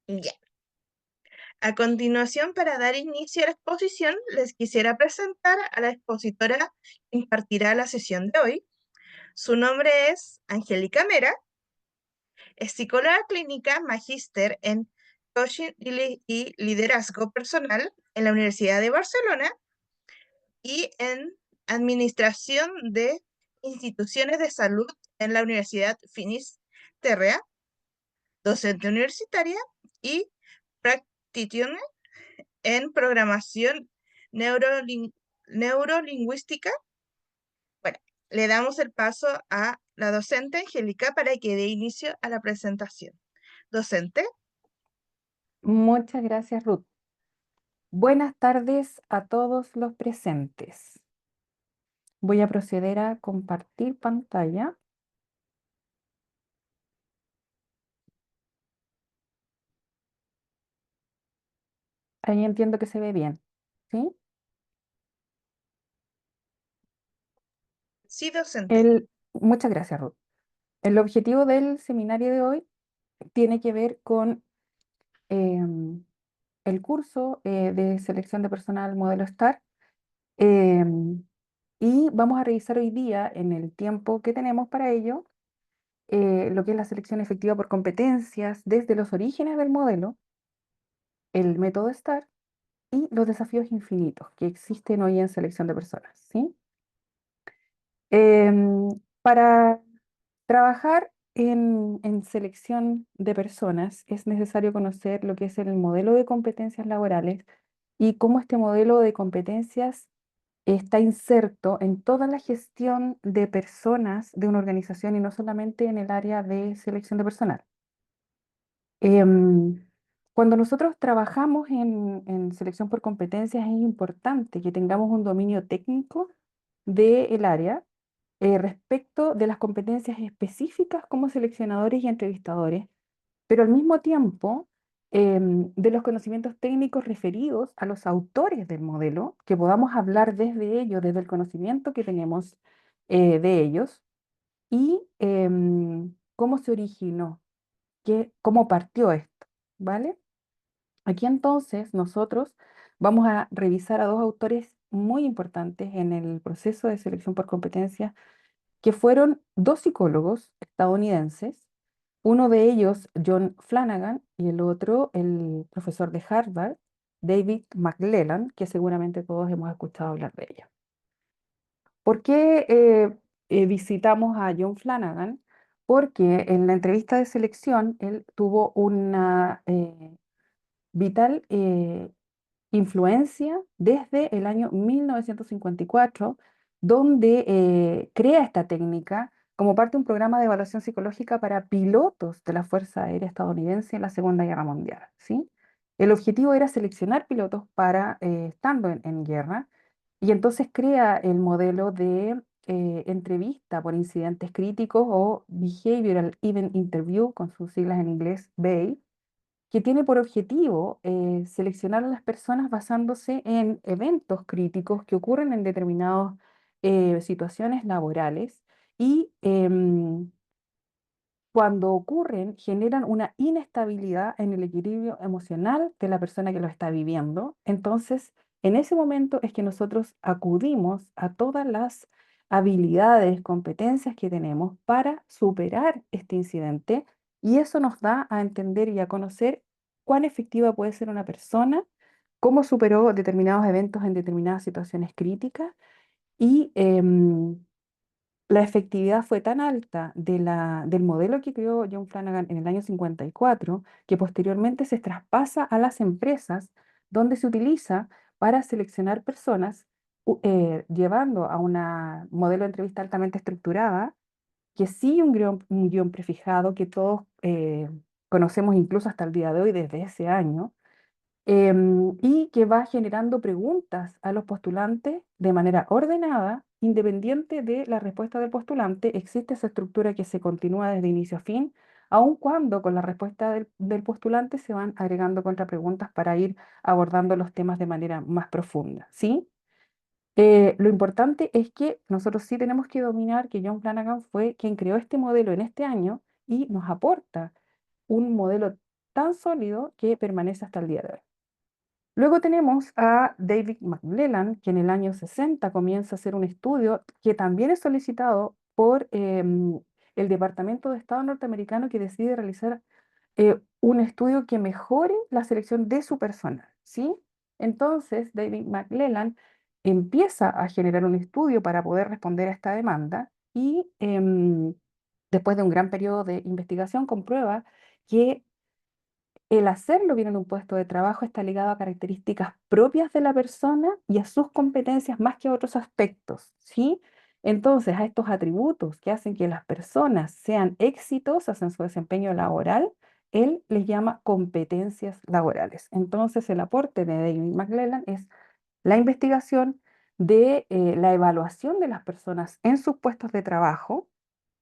Ya. A continuación, para dar inicio a la exposición, les quisiera presentar a la expositora que impartirá la sesión de hoy. Su nombre es Angélica Mera, es psicóloga clínica, magíster en coaching y liderazgo personal en la Universidad de Barcelona y en administración de instituciones de salud en la Universidad Finis Terrea, docente universitaria y practitioner en programación neurolingüística. Bueno, le damos el paso a la docente Angélica para que dé inicio a la presentación. Docente. Muchas gracias, Ruth. Buenas tardes a todos los presentes. Voy a proceder a compartir pantalla. Ahí entiendo que se ve bien, ¿sí? Sí, docente. Muchas gracias, Ruth. El objetivo del seminario de hoy tiene que ver con em, el curso de selección de personal modelo STAR. em, y vamos a revisar hoy día, en el tiempo que tenemos para ello, lo que es la selección efectiva por competencias desde los orígenes del modelo, el método STAR y los desafíos infinitos que existen hoy en selección de personas, ¿sí? Para trabajar en selección de personas es necesario conocer lo que es el modelo de competencias laborales y cómo este modelo de competencias está inserto en toda la gestión de personas de una organización y no solamente en el área de selección de personal. Em, Cuando nosotros trabajamos en selección por competencias es importante que tengamos un dominio técnico del área respecto de las competencias específicas como seleccionadores y entrevistadores, pero al mismo tiempo de los conocimientos técnicos referidos a los autores del modelo, que podamos hablar desde ellos, desde el conocimiento que tenemos de ellos y cómo se originó, cómo partió esto, ¿vale? Aquí entonces nosotros vamos a revisar a dos autores muy importantes en el proceso de selección por competencia, que fueron dos psicólogos estadounidenses, uno de ellos John Flanagan y el otro el profesor de Harvard, David McClellan, que seguramente todos hemos escuchado hablar de ella. ¿Por qué visitamos a John Flanagan? Porque en la entrevista de selección él tuvo una vital influencia desde el año 1954, donde crea esta técnica como parte de un programa de evaluación psicológica para pilotos de la Fuerza Aérea Estadounidense en la Segunda Guerra Mundial, ¿sí? El objetivo era seleccionar pilotos para estando en guerra, y entonces crea el modelo de entrevista por incidentes críticos o Behavioral Event Interview, con sus siglas en inglés BEI, que tiene por objetivo seleccionar a las personas basándose en eventos críticos que ocurren en determinadas situaciones laborales y cuando ocurren generan una inestabilidad en el equilibrio emocional de la persona que lo está viviendo. Entonces, en ese momento es que nosotros acudimos a todas las habilidades, competencias que tenemos para superar este incidente, y eso nos da a entender y a conocer cuán efectiva puede ser una persona, cómo superó determinados eventos en determinadas situaciones críticas y la efectividad fue tan alta del modelo que creó John Flanagan en el año 54, que posteriormente se traspasa a las empresas donde se utiliza para seleccionar personas, llevando a un modelo de entrevista altamente estructurada, que sigue un guión prefijado que todos conocemos incluso hasta el día de hoy, desde ese año, y que va generando preguntas a los postulantes de manera ordenada, independiente de la respuesta del postulante. Existe esa estructura que se continúa desde inicio a fin, aun cuando con la respuesta del postulante se van agregando contrapreguntas para ir abordando los temas de manera más profunda, ¿sí? Lo importante es que nosotros sí tenemos que dominar que John Flanagan fue quien creó este modelo en este año y nos aporta un modelo tan sólido que permanece hasta el día de hoy. Luego tenemos a David McClellan, que en el año 60 comienza a hacer un estudio que también es solicitado por el Departamento de Estado norteamericano, que decide realizar un estudio que mejore la selección de su personal, ¿sí? Entonces, David McClellan empieza a generar un estudio para poder responder a esta demanda y después de un gran periodo de investigación comprueba que el hacerlo bien en un puesto de trabajo está ligado a características propias de la persona y a sus competencias más que a otros aspectos, ¿sí? Entonces, a estos atributos que hacen que las personas sean exitosas en su desempeño laboral, él les llama competencias laborales. Entonces, el aporte de David McClellan es la investigación de la evaluación de las personas en sus puestos de trabajo,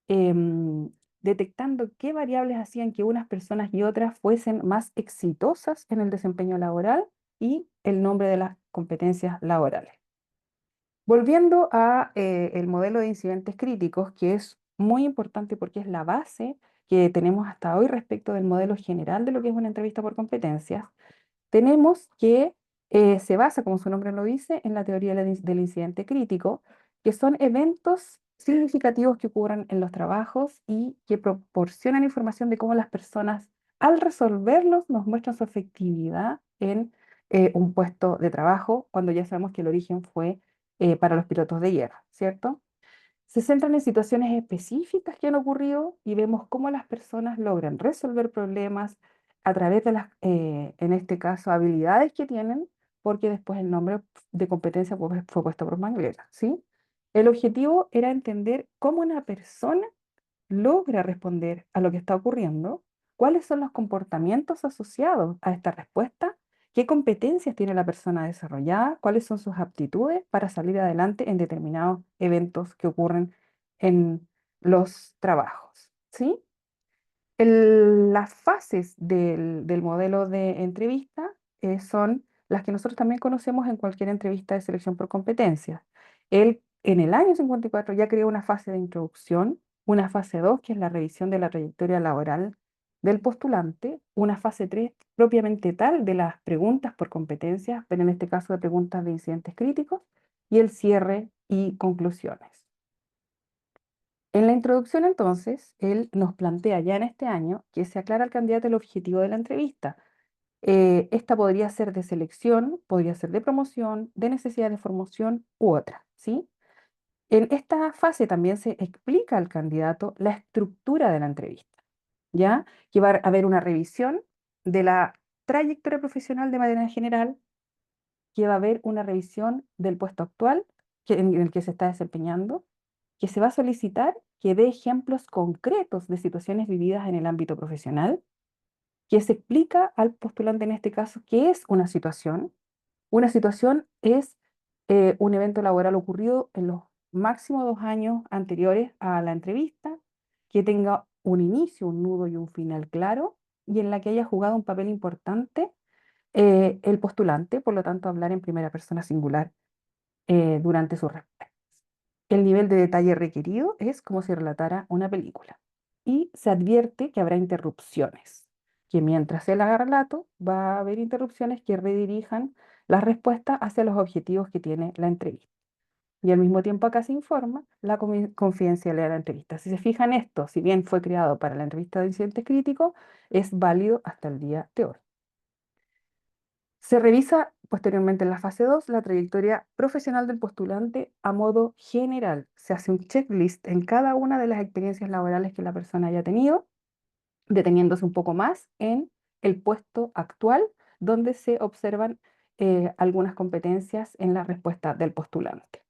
em, detectando qué variables hacían que unas personas y otras fuesen más exitosas en el desempeño laboral y el nombre de las competencias laborales. Volviendo a el modelo de incidentes críticos, que es muy importante porque es la base que tenemos hasta hoy respecto del modelo general de lo que es una entrevista por competencias, tenemos que se basa, como su nombre lo dice, en la teoría del incidente crítico, que son eventos significativos que ocurren en los trabajos y que proporcionan información de cómo las personas, al resolverlos, nos muestran su efectividad en un puesto de trabajo, cuando ya sabemos que el origen fue para los pilotos de guerra, ¿cierto? Se centran en situaciones específicas que han ocurrido y vemos cómo las personas logran resolver problemas a través de las, en este caso, habilidades que tienen, porque después el nombre de competencia fue puesto por Manglera, ¿sí? El objetivo era entender cómo una persona logra responder a lo que está ocurriendo, cuáles son los comportamientos asociados a esta respuesta, qué competencias tiene la persona desarrollada, cuáles son sus aptitudes para salir adelante en determinados eventos que ocurren en los trabajos, ¿sí? Las fases del modelo de entrevista son las que nosotros también conocemos en cualquier entrevista de selección por competencias. Él en el año 54 ya creó una fase de introducción, una fase 2 que es la revisión de la trayectoria laboral del postulante, una fase 3 propiamente tal de las preguntas por competencias, pero en este caso de preguntas de incidentes críticos, y el cierre y conclusiones. En la introducción, entonces, él nos plantea ya en este año que se aclara al candidato el objetivo de la entrevista. Esta podría ser de selección, podría ser de promoción, de necesidad de formación u otra, ¿sí? En esta fase también se explica al candidato la estructura de la entrevista, ¿ya? Que va a haber una revisión de la trayectoria profesional de manera general, que va a haber una revisión del puesto actual en el que se está desempeñando, que se va a solicitar que dé ejemplos concretos de situaciones vividas en el ámbito profesional, que se explica al postulante en este caso qué es una situación. Una situación es un evento laboral ocurrido en los máximos 2 años anteriores a la entrevista, que tenga un inicio, un nudo y un final claro, y en la que haya jugado un papel importante el postulante, por lo tanto, hablar en primera persona singular durante su respuesta. El nivel de detalle requerido es como si relatara una película. Y se advierte que habrá interrupciones, que mientras él haga relato, va a haber interrupciones que redirijan la respuesta hacia los objetivos que tiene la entrevista. Y al mismo tiempo acá se informa la confidencialidad de la entrevista. Si se fijan esto, si bien fue creado para la entrevista de incidentes críticos, es válido hasta el día de hoy. Se revisa posteriormente en la fase 2 la trayectoria profesional del postulante a modo general. Se hace un checklist en cada una de las experiencias laborales que la persona haya tenido, deteniéndose un poco más en el puesto actual, donde se observan algunas competencias en la respuesta del postulante.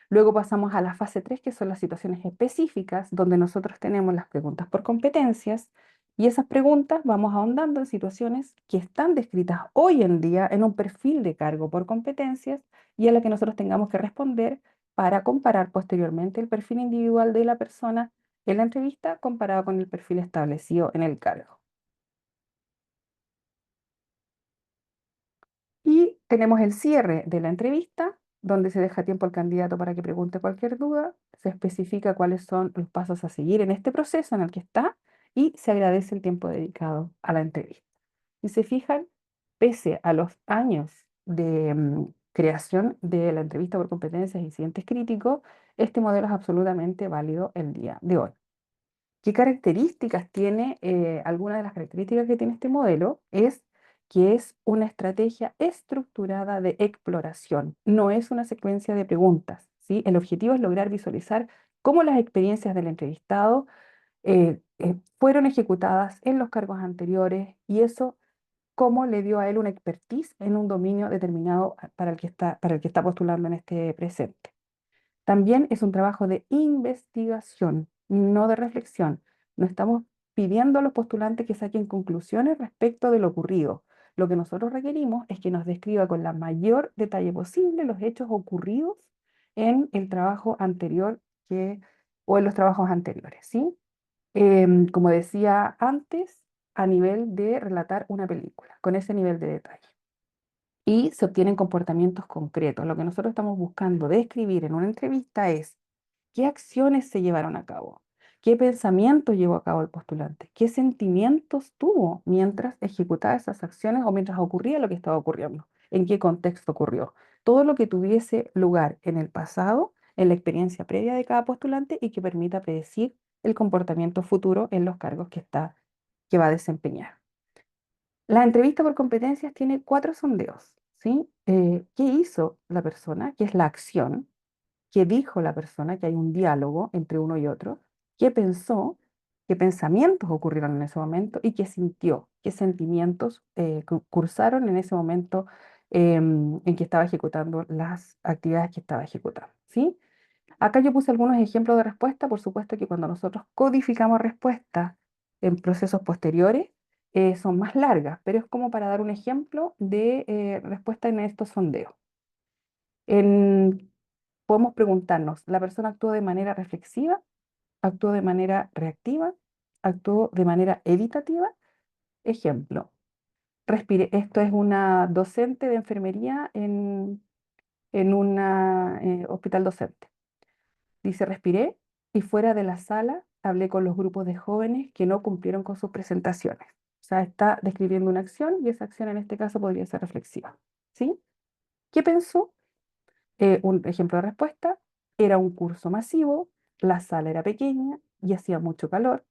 Luego pasamos a la fase 3, que son las situaciones específicas, donde nosotros tenemos las preguntas por competencias y esas preguntas vamos ahondando en situaciones que están descritas hoy en día en un perfil de cargo por competencias y a la que nosotros tengamos que responder para comparar posteriormente el perfil individual de la persona en la entrevista comparado con el perfil establecido en el cargo. Y tenemos el cierre de la entrevista, donde se deja tiempo al candidato para que pregunte cualquier duda, se especifica cuáles son los pasos a seguir en este proceso en el que está y se agradece el tiempo dedicado a la entrevista. Si se fijan, pese a los años de creación de la entrevista por competencias y incidentes críticos, este modelo es absolutamente válido el día de hoy. ¿Qué características tiene? Alguna de las características que tiene este modelo es que es una estrategia estructurada de exploración, no es una secuencia de preguntas, ¿sí? El objetivo es lograr visualizar cómo las experiencias del entrevistado fueron ejecutadas en los cargos anteriores y eso cómo le dio a él una expertise en un dominio determinado para el que está postulando en este presente. También es un trabajo de investigación, no de reflexión. No estamos pidiendo a los postulantes que saquen conclusiones respecto de lo ocurrido. Lo que nosotros requerimos es que nos describa con la mayor detalle posible los hechos ocurridos en el trabajo anterior o en los trabajos anteriores, ¿sí? Como decía antes, a nivel de relatar una película, con ese nivel de detalle. Y se obtienen comportamientos concretos. Lo que nosotros estamos buscando describir en una entrevista es qué acciones se llevaron a cabo, qué pensamientos llevó a cabo el postulante, qué sentimientos tuvo mientras ejecutaba esas acciones o mientras ocurría lo que estaba ocurriendo, en qué contexto ocurrió. Todo lo que tuviese lugar en el pasado, en la experiencia previa de cada postulante y que permita predecir el comportamiento futuro en los cargos que va a desempeñar. La entrevista por competencias tiene 4 sondeos, ¿sí? ¿Qué hizo la persona? ¿Qué es la acción? ¿Qué dijo la persona? Que hay un diálogo entre uno y otro. ¿Qué pensó? ¿Qué pensamientos ocurrieron en ese momento? ¿Y qué sintió? ¿Qué sentimientos cursaron en ese momento en que estaba ejecutando las actividades que estaba ejecutando? ¿Sí? Acá yo puse algunos ejemplos de respuesta. Por supuesto que cuando nosotros codificamos respuestas en procesos posteriores, son más largas, pero es como para dar un ejemplo de respuesta en estos sondeos. En- Podemos preguntarnos, ¿la persona actuó de manera reflexiva? ¿Actuó de manera reactiva? ¿Actuó de manera evitativa? Ejemplo, esto es una docente de enfermería en un hospital docente. Dice, respiré y fuera de la sala hablé con los grupos de jóvenes que no cumplieron con sus presentaciones. O sea, está describiendo una acción y esa acción en este caso podría ser reflexiva. ¿Sí? ¿Qué pensó? Un ejemplo de respuesta, era un curso masivo, la sala era pequeña y hacía mucho calor.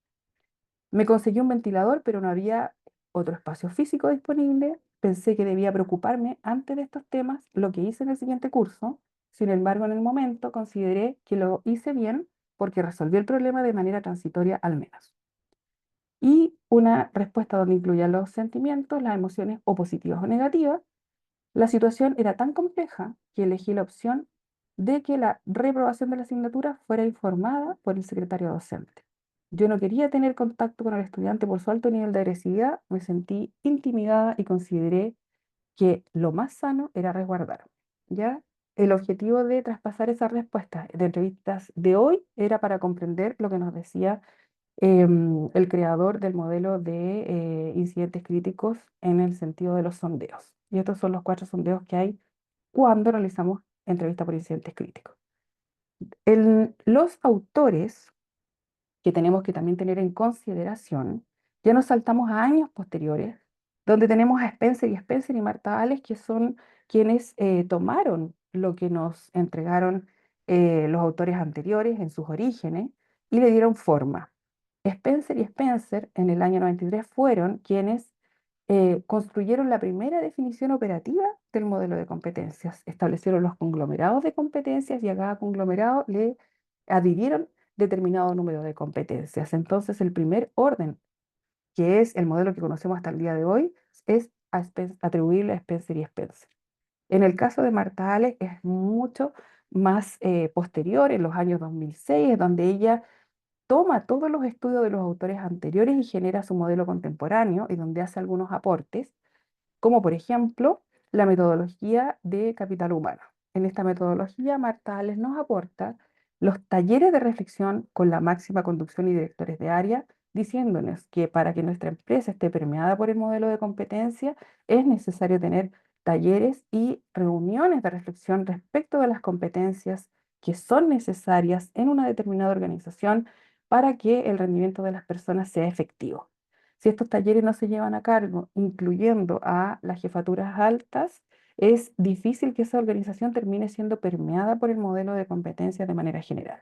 Me conseguí un ventilador, pero no había otro espacio físico disponible. Pensé que debía preocuparme antes de estos temas, lo que hice en el siguiente curso. Sin embargo, en el momento consideré que lo hice bien porque resolví el problema de manera transitoria al menos. Y una respuesta donde incluía los sentimientos, las emociones o positivas o negativas. La situación era tan compleja que elegí la opción de que la reprobación de la asignatura fuera informada por el secretario docente. Yo no quería tener contacto con el estudiante por su alto nivel de agresividad, me sentí intimidada y consideré que lo más sano era resguardarme. ¿Ya? El objetivo de traspasar esas respuestas de entrevistas de hoy era para comprender lo que nos decía el creador del modelo de incidentes críticos en el sentido de los sondeos. Y estos son los 4 sondeos que hay cuando realizamos entrevista por incidentes críticos. Los autores que tenemos que también tener en consideración, ya nos saltamos a años posteriores, donde tenemos a Spencer y Marta Allen, que son quienes tomaron lo que nos entregaron los autores anteriores en sus orígenes y le dieron forma. Spencer y Spencer en el año 93 fueron quienes construyeron la primera definición operativa del modelo de competencias. Establecieron los conglomerados de competencias y a cada conglomerado le adhirieron determinado número de competencias. Entonces, el primer orden, que es el modelo que conocemos hasta el día de hoy, es atribuible a Spencer y Spencer. En el caso de Marta Allen es mucho más posterior, en los años 2006, es donde ella toma todos los estudios de los autores anteriores y genera su modelo contemporáneo y donde hace algunos aportes como por ejemplo la metodología de capital humano. En esta metodología, Marta Ales nos aporta los talleres de reflexión con la máxima conducción y directores de área, diciéndonos que para que nuestra empresa esté permeada por el modelo de competencia, es necesario tener talleres y reuniones de reflexión respecto de las competencias que son necesarias en una determinada organización para que el rendimiento de las personas sea efectivo. Si estos talleres no se llevan a cargo, incluyendo a las jefaturas altas, es difícil que esa organización termine siendo permeada por el modelo de competencias de manera general.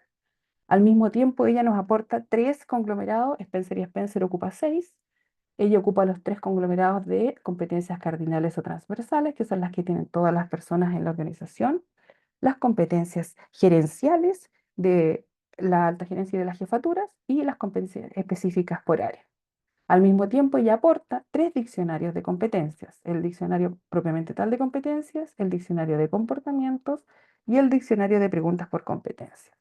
Al mismo tiempo, ella nos aporta tres conglomerados, Spencer y Spencer ocupa seis. Ella ocupa los tres conglomerados de competencias cardinales o transversales, que son las que tienen todas las personas en la organización, las competencias gerenciales de la alta gerencia y de las jefaturas y las competencias específicas por área. Al mismo tiempo, ella aporta tres diccionarios de competencias, el diccionario propiamente tal de competencias, el diccionario de comportamientos y el diccionario de preguntas por competencias.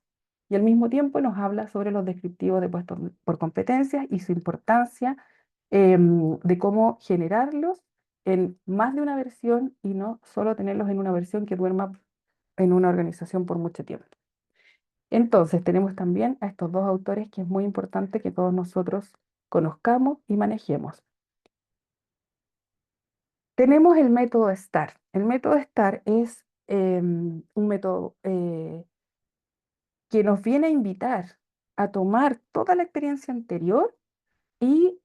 Y al mismo tiempo nos habla sobre los descriptivos de puestos por competencias y su importancia de cómo generarlos en más de una versión y no solo tenerlos en una versión que duerma en una organización por mucho tiempo. Entonces, tenemos también a estos dos autores que es muy importante que todos nosotros conozcamos y manejemos. Tenemos el método STAR. El método STAR es un método que nos viene a invitar a tomar toda la experiencia anterior y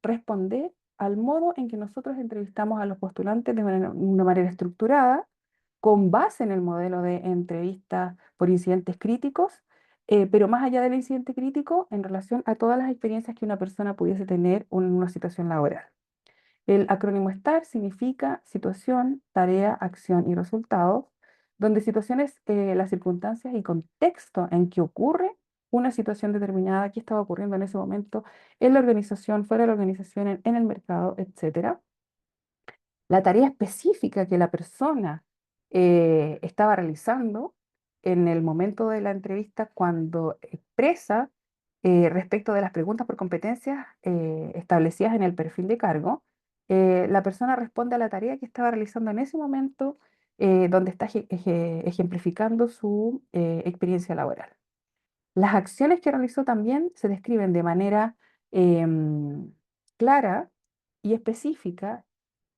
responder al modo en que nosotros entrevistamos a los postulantes de una manera estructurada, con base en el modelo de entrevista por incidentes críticos, pero más allá del incidente crítico, en relación a todas las experiencias que una persona pudiese tener en una situación laboral. El acrónimo STAR significa situación, tarea, acción y resultado, donde situación es las circunstancias y contexto en que ocurre una situación determinada que estaba ocurriendo en ese momento en la organización, fuera de la organización, en el mercado, etcétera. La tarea específica que la persona estaba realizando en el momento de la entrevista cuando expresa respecto de las preguntas por competencias establecidas en el perfil de cargo, la persona responde a la tarea que estaba realizando en ese momento donde está ejemplificando su experiencia laboral. Las acciones que realizó también se describen de manera em, clara y específica,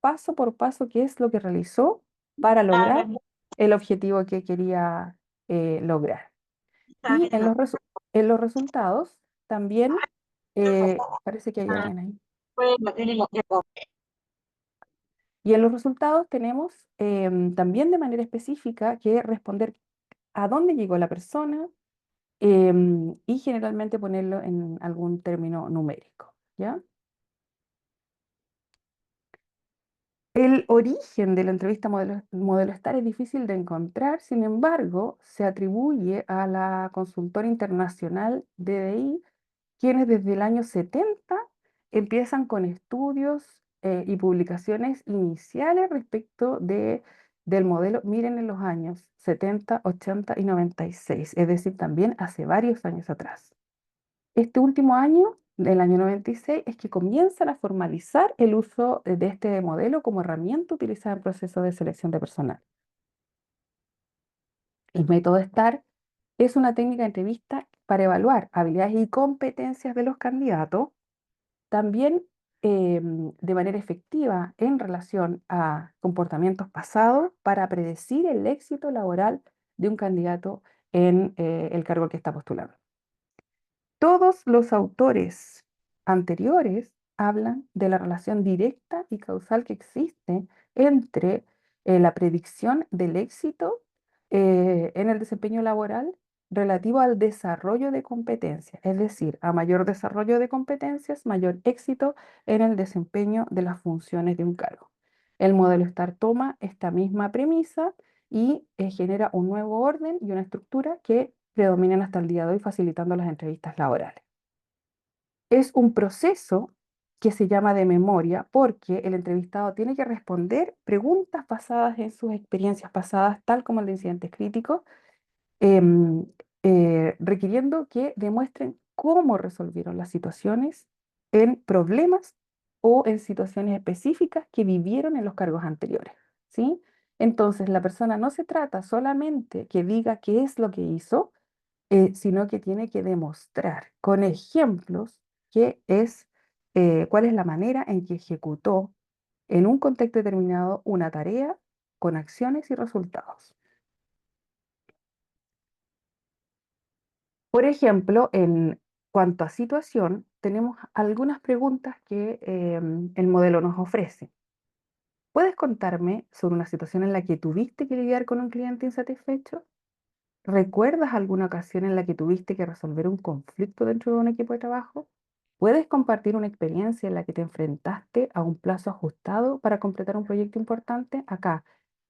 paso por paso, qué es lo que realizó para lograr el objetivo que quería lograr. Y en los resultados también, parece que hay alguien ahí. Y en los resultados tenemos también de manera específica que responder a dónde llegó la persona, y generalmente ponerlo en algún término numérico, ¿ya? El origen de la entrevista modelo STAR es difícil de encontrar, sin embargo, se atribuye a la consultora internacional DDI, quienes desde el año 70 empiezan con estudios y publicaciones iniciales respecto del modelo, miren en los años 70, 80 y 96, es decir, también hace varios años atrás. Este último año, del año 96, es que comienzan a formalizar el uso de este modelo como herramienta utilizada en procesos de selección de personal. El método STAR es una técnica de entrevista para evaluar habilidades y competencias de los candidatos, también de manera efectiva en relación a comportamientos pasados para predecir el éxito laboral de un candidato en el cargo al que está postulando. Todos los autores anteriores hablan de la relación directa y causal que existe entre la predicción del éxito en el desempeño laboral relativo al desarrollo de competencias, es decir, a mayor desarrollo de competencias, mayor éxito en el desempeño de las funciones de un cargo. El modelo STAR toma esta misma premisa y genera un nuevo orden y una estructura que predominan hasta el día de hoy, facilitando las entrevistas laborales. Es un proceso que se llama de memoria porque el entrevistado tiene que responder preguntas basadas en sus experiencias pasadas, tal como el de incidentes críticos, em, requiriendo que demuestren cómo resolvieron las situaciones en problemas o en situaciones específicas que vivieron en los cargos anteriores, ¿sí? Entonces, la persona no se trata solamente que diga qué es lo que hizo, sino que tiene que demostrar con ejemplos cuál es la manera en que ejecutó en un contexto determinado una tarea con acciones y resultados. Por ejemplo, cuanto a situación, tenemos algunas preguntas que el modelo nos ofrece. ¿Puedes contarme sobre una situación en la que tuviste que lidiar con un cliente insatisfecho? ¿Recuerdas alguna ocasión en la que tuviste que resolver un conflicto dentro de un equipo de trabajo? ¿Puedes compartir una experiencia en la que te enfrentaste a un plazo ajustado para completar un proyecto importante? Acá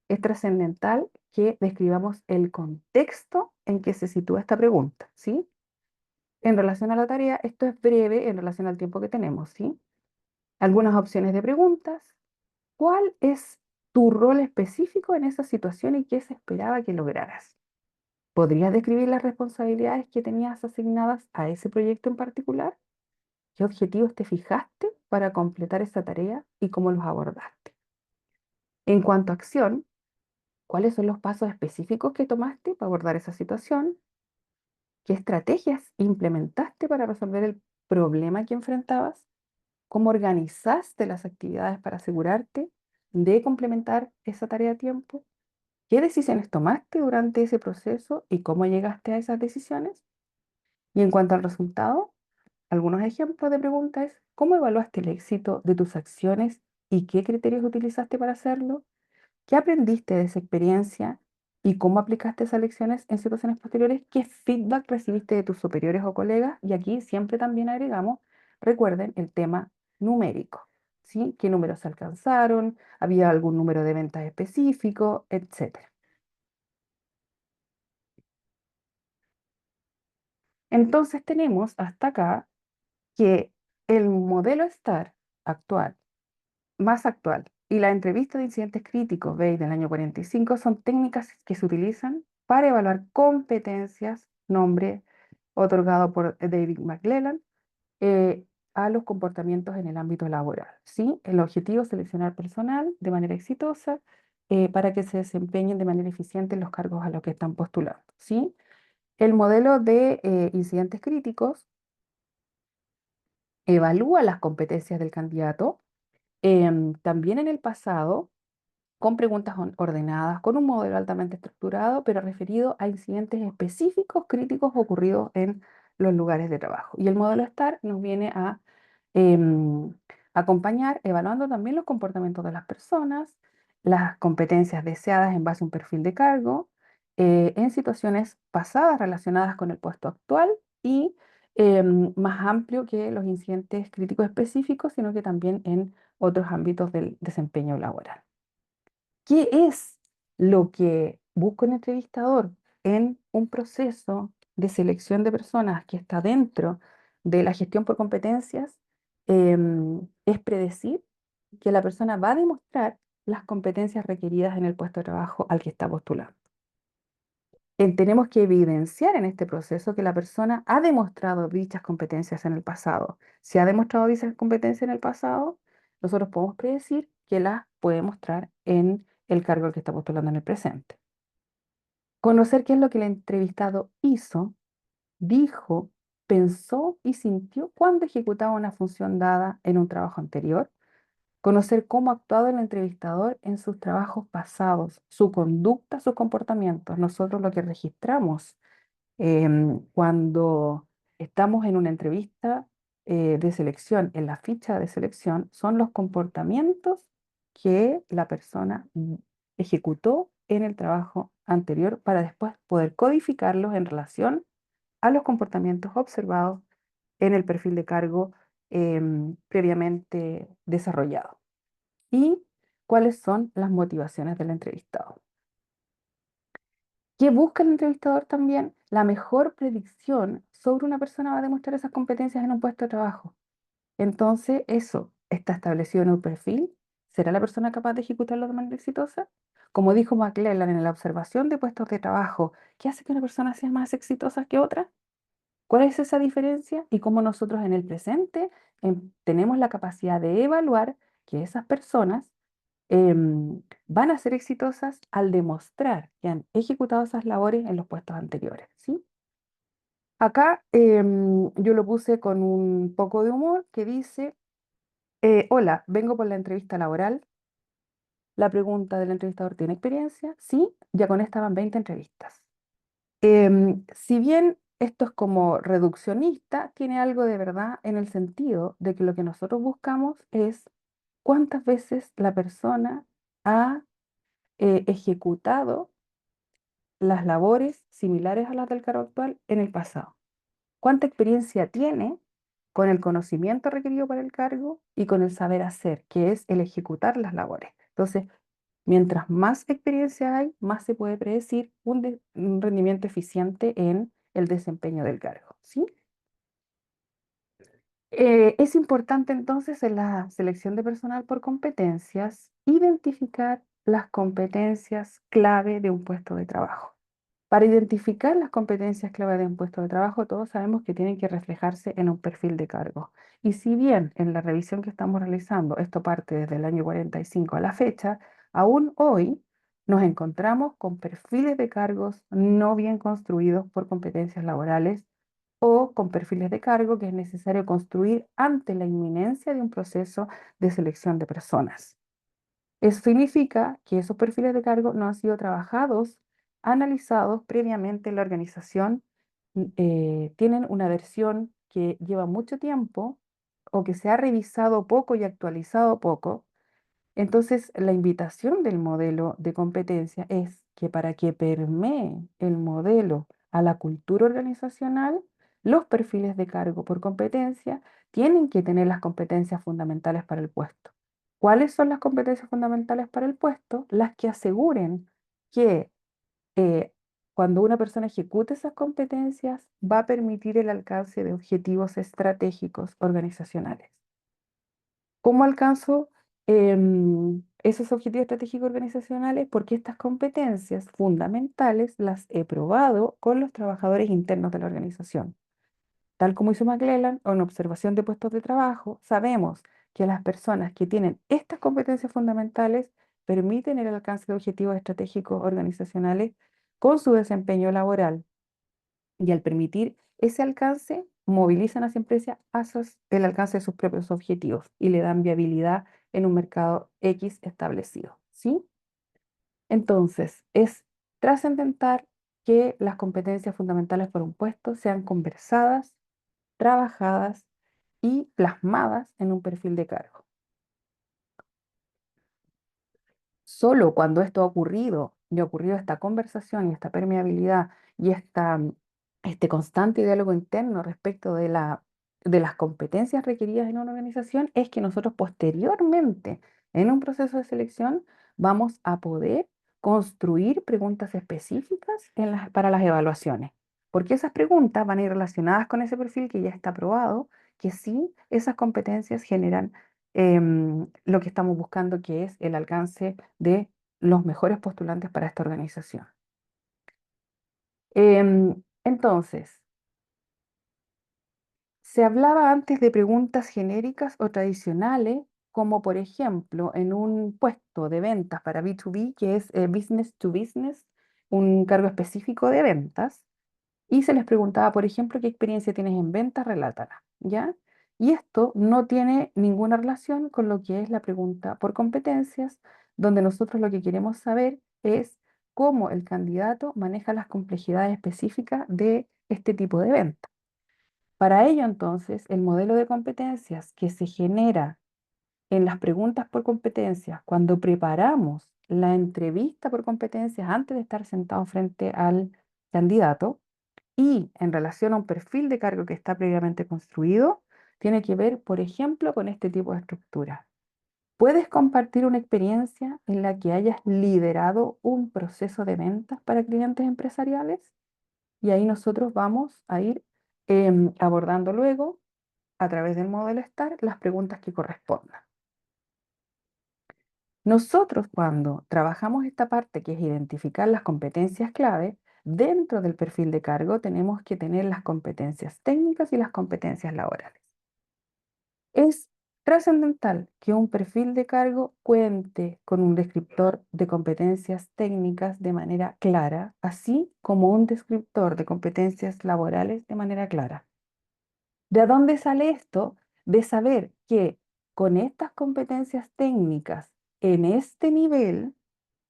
es trascendental que describamos el contexto en que se sitúa esta pregunta, ¿sí? En relación a la tarea, esto es breve en relación al tiempo que tenemos, ¿sí? Algunas opciones de preguntas. ¿Cuál es tu rol específico en esa situación y qué se esperaba que lograras? ¿Podrías describir las responsabilidades que tenías asignadas a ese proyecto en particular? ¿Qué objetivos te fijaste para completar esa tarea y cómo los abordaste? En cuanto a acción, ¿cuáles son los pasos específicos que tomaste para abordar esa situación? ¿Qué estrategias implementaste para resolver el problema que enfrentabas? ¿Cómo organizaste las actividades para asegurarte de complementar esa tarea a tiempo? ¿Qué decisiones tomaste durante ese proceso y cómo llegaste a esas decisiones? Y en cuanto al resultado, algunos ejemplos de preguntas es, ¿cómo evaluaste el éxito de tus acciones y qué criterios utilizaste para hacerlo? ¿Qué aprendiste de esa experiencia y cómo aplicaste esas lecciones en situaciones posteriores? ¿Qué feedback recibiste de tus superiores o colegas? Y aquí siempre también agregamos, recuerden, el tema numérico, ¿sí? ¿Qué números se alcanzaron? ¿Había algún número de ventas específico? Etcétera. Entonces tenemos hasta acá que el modelo STAR actual, más actual, y la entrevista de incidentes críticos BEI del año 45 son técnicas que se utilizan para evaluar competencias, nombre otorgado por David McClellan, eh, a los comportamientos en el ámbito laboral. ¿Sí? El objetivo es seleccionar personal de manera exitosa para que se desempeñen de manera eficiente en los cargos a los que están postulando. ¿Sí? El modelo de incidentes críticos evalúa las competencias del candidato también en el pasado con preguntas ordenadas, con un modelo altamente estructurado, pero referido a incidentes específicos críticos ocurridos en los lugares de trabajo. Y el modelo STAR nos viene a em, acompañar evaluando también los comportamientos de las personas, las competencias deseadas en base a un perfil de cargo, en situaciones pasadas relacionadas con el puesto actual y más amplio que los incidentes críticos específicos, sino que también en otros ámbitos del desempeño laboral. ¿Qué es lo que busca un entrevistador en un proceso de selección de personas que está dentro de la gestión por competencias? Es predecir que la persona va a demostrar las competencias requeridas en el puesto de trabajo al que está postulando. Tenemos que evidenciar en este proceso que la persona ha demostrado dichas competencias en el pasado. Si ha demostrado dichas competencias en el pasado, nosotros podemos predecir que las puede mostrar en el cargo al que está postulando en el presente. Conocer qué es lo que el entrevistado hizo, dijo, pensó y sintió cuando ejecutaba una función dada en un trabajo anterior. Conocer cómo ha actuado el entrevistador en sus trabajos pasados, su conducta, sus comportamientos. Nosotros lo que registramos cuando estamos en una entrevista de selección, en la ficha de selección, son los comportamientos que la persona ejecutó en el trabajo anterior para después poder codificarlos en relación a los comportamientos observados en el perfil de cargo previamente desarrollado. ¿Y cuáles son las motivaciones del entrevistado? ¿Qué busca el entrevistador también? La mejor predicción sobre una persona va a demostrar esas competencias en un puesto de trabajo. Entonces, eso está establecido en un perfil. ¿Será la persona capaz de ejecutarlo de manera exitosa? Como dijo McClellan en la observación de puestos de trabajo, ¿qué hace que una persona sea más exitosa que otra? ¿Cuál es esa diferencia? Y cómo nosotros en el presente tenemos la capacidad de evaluar que esas personas van a ser exitosas al demostrar que han ejecutado esas labores en los puestos anteriores, ¿sí? Acá yo lo puse con un poco de humor que dice, hola, vengo por la entrevista laboral. La pregunta del entrevistador, ¿tiene experiencia? Sí, ya con esta van 20 entrevistas. Si bien esto es como reduccionista, tiene algo de verdad en el sentido de que lo que nosotros buscamos es cuántas veces la persona ha ejecutado las labores similares a las del cargo actual en el pasado. ¿Cuánta experiencia tiene con el conocimiento requerido para el cargo y con el saber hacer, que es el ejecutar las labores? Entonces, mientras más experiencia hay, más se puede predecir un rendimiento eficiente en el desempeño del cargo, ¿sí? Es importante entonces en la selección de personal por competencias identificar las competencias clave de un puesto de trabajo. Para identificar las competencias clave de un puesto de trabajo, todos sabemos que tienen que reflejarse en un perfil de cargo. Y si bien en la revisión que estamos realizando, esto parte desde el año 45 a la fecha, aún hoy nos encontramos con perfiles de cargos no bien construidos por competencias laborales o con perfiles de cargo que es necesario construir ante la inminencia de un proceso de selección de personas. Eso significa que esos perfiles de cargo no han sido trabajados, analizados previamente en la organización, tienen una versión que lleva mucho tiempo o que se ha revisado poco y actualizado poco. Entonces, la invitación del modelo de competencia es que para que permee el modelo a la cultura organizacional, los perfiles de cargo por competencia tienen que tener las competencias fundamentales para el puesto. ¿Cuáles son las competencias fundamentales para el puesto? Las que aseguren que eh, cuando una persona ejecute esas competencias va a permitir el alcance de objetivos estratégicos organizacionales. ¿Cómo alcanzo esos objetivos estratégicos organizacionales? Porque estas competencias fundamentales las he probado con los trabajadores internos de la organización. Tal como hizo McClellan, en observación de puestos de trabajo, sabemos que las personas que tienen estas competencias fundamentales permiten el alcance de objetivos estratégicos organizacionales con su desempeño laboral. Y al permitir ese alcance, movilizan a las empresas hacia el alcance de sus propios objetivos y le dan viabilidad en un mercado X establecido, ¿sí? Entonces, es trascendental que las competencias fundamentales para un puesto sean conversadas, trabajadas y plasmadas en un perfil de cargo. Solo cuando esto ha ocurrido y ha ocurrido esta conversación y esta permeabilidad y este constante diálogo interno respecto de las competencias requeridas en una organización, es que nosotros posteriormente, en un proceso de selección, vamos a poder construir preguntas específicas para las evaluaciones. Porque esas preguntas van a ir relacionadas con ese perfil que ya está probado, que sí, esas competencias generan lo que estamos buscando, que es el alcance de los mejores postulantes para esta organización. Entonces, se hablaba antes de preguntas genéricas o tradicionales, como por ejemplo en un puesto de ventas para B2B, que es business to business, un cargo específico de ventas. Y se les preguntaba, por ejemplo, ¿qué experiencia tienes en ventas? Relátala, ¿ya? Y esto no tiene ninguna relación con lo que es la pregunta por competencias, donde nosotros lo que queremos saber es cómo el candidato maneja las complejidades específicas de este tipo de venta. Para ello, entonces, el modelo de competencias que se genera en las preguntas por competencias, cuando preparamos la entrevista por competencias antes de estar sentado frente al candidato, y en relación a un perfil de cargo que está previamente construido, tiene que ver, por ejemplo, con este tipo de estructura. ¿Puedes compartir una experiencia en la que hayas liderado un proceso de ventas para clientes empresariales? Y ahí nosotros vamos a ir abordando luego, a través del modelo STAR, las preguntas que correspondan. Nosotros cuando trabajamos esta parte que es identificar las competencias clave, dentro del perfil de cargo tenemos que tener las competencias técnicas y las competencias laborales. Es trascendental que un perfil de cargo cuente con un descriptor de competencias técnicas de manera clara, así como un descriptor de competencias laborales de manera clara. ¿De dónde sale esto? De saber que con estas competencias técnicas en este nivel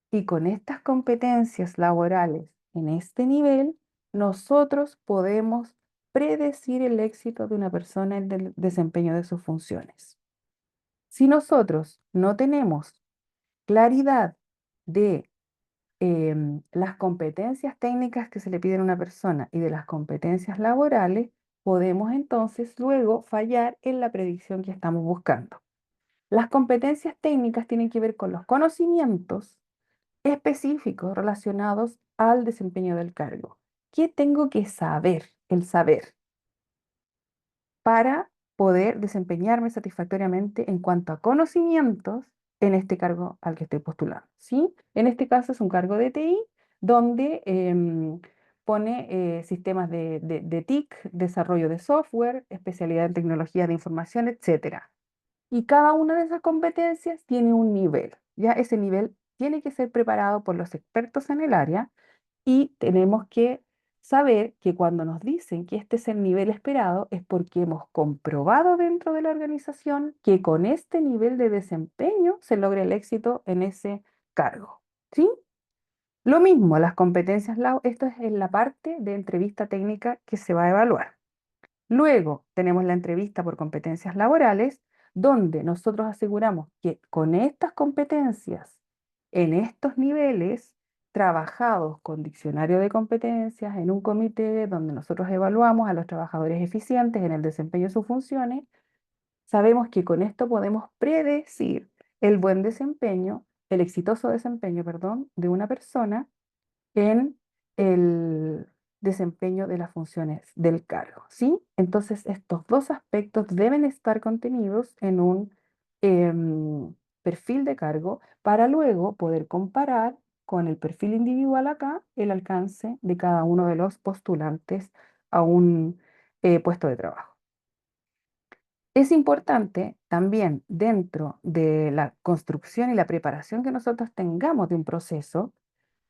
y con estas competencias laborales en este nivel, nosotros podemos predecir el éxito de una persona en el desempeño de sus funciones. Si nosotros no tenemos claridad de las competencias técnicas que se le piden a una persona y de las competencias laborales, podemos entonces luego fallar en la predicción que estamos buscando. Las competencias técnicas tienen que ver con los conocimientos específicos relacionados al desempeño del cargo. ¿Qué tengo que saber? El saber para poder desempeñarme satisfactoriamente en cuanto a conocimientos en este cargo al que estoy postulando, ¿sí? En este caso es un cargo de TI donde pone sistemas de TIC, desarrollo de software, especialidad en tecnología de información, etcétera. Y cada una de esas competencias tiene un nivel. Ya ese nivel tiene que ser preparado por los expertos en el área y tenemos que saber que cuando nos dicen que este es el nivel esperado es porque hemos comprobado dentro de la organización que con este nivel de desempeño se logra el éxito en ese cargo. ¿Sí? Lo mismo, las competencias, esto es en la parte de entrevista técnica que se va a evaluar. Luego tenemos la entrevista por competencias laborales, donde nosotros aseguramos que con estas competencias, en estos niveles, trabajados con diccionario de competencias, en un comité donde nosotros evaluamos a los trabajadores eficientes en el desempeño de sus funciones, sabemos que con esto podemos predecir el buen desempeño, el exitoso desempeño, perdón, de una persona en el desempeño de las funciones del cargo, ¿sí? Entonces, estos dos aspectos deben estar contenidos en un perfil de cargo para luego poder comparar con el perfil individual acá el alcance de cada uno de los postulantes a un puesto de trabajo. Es importante también dentro de la construcción y la preparación que nosotros tengamos de un proceso,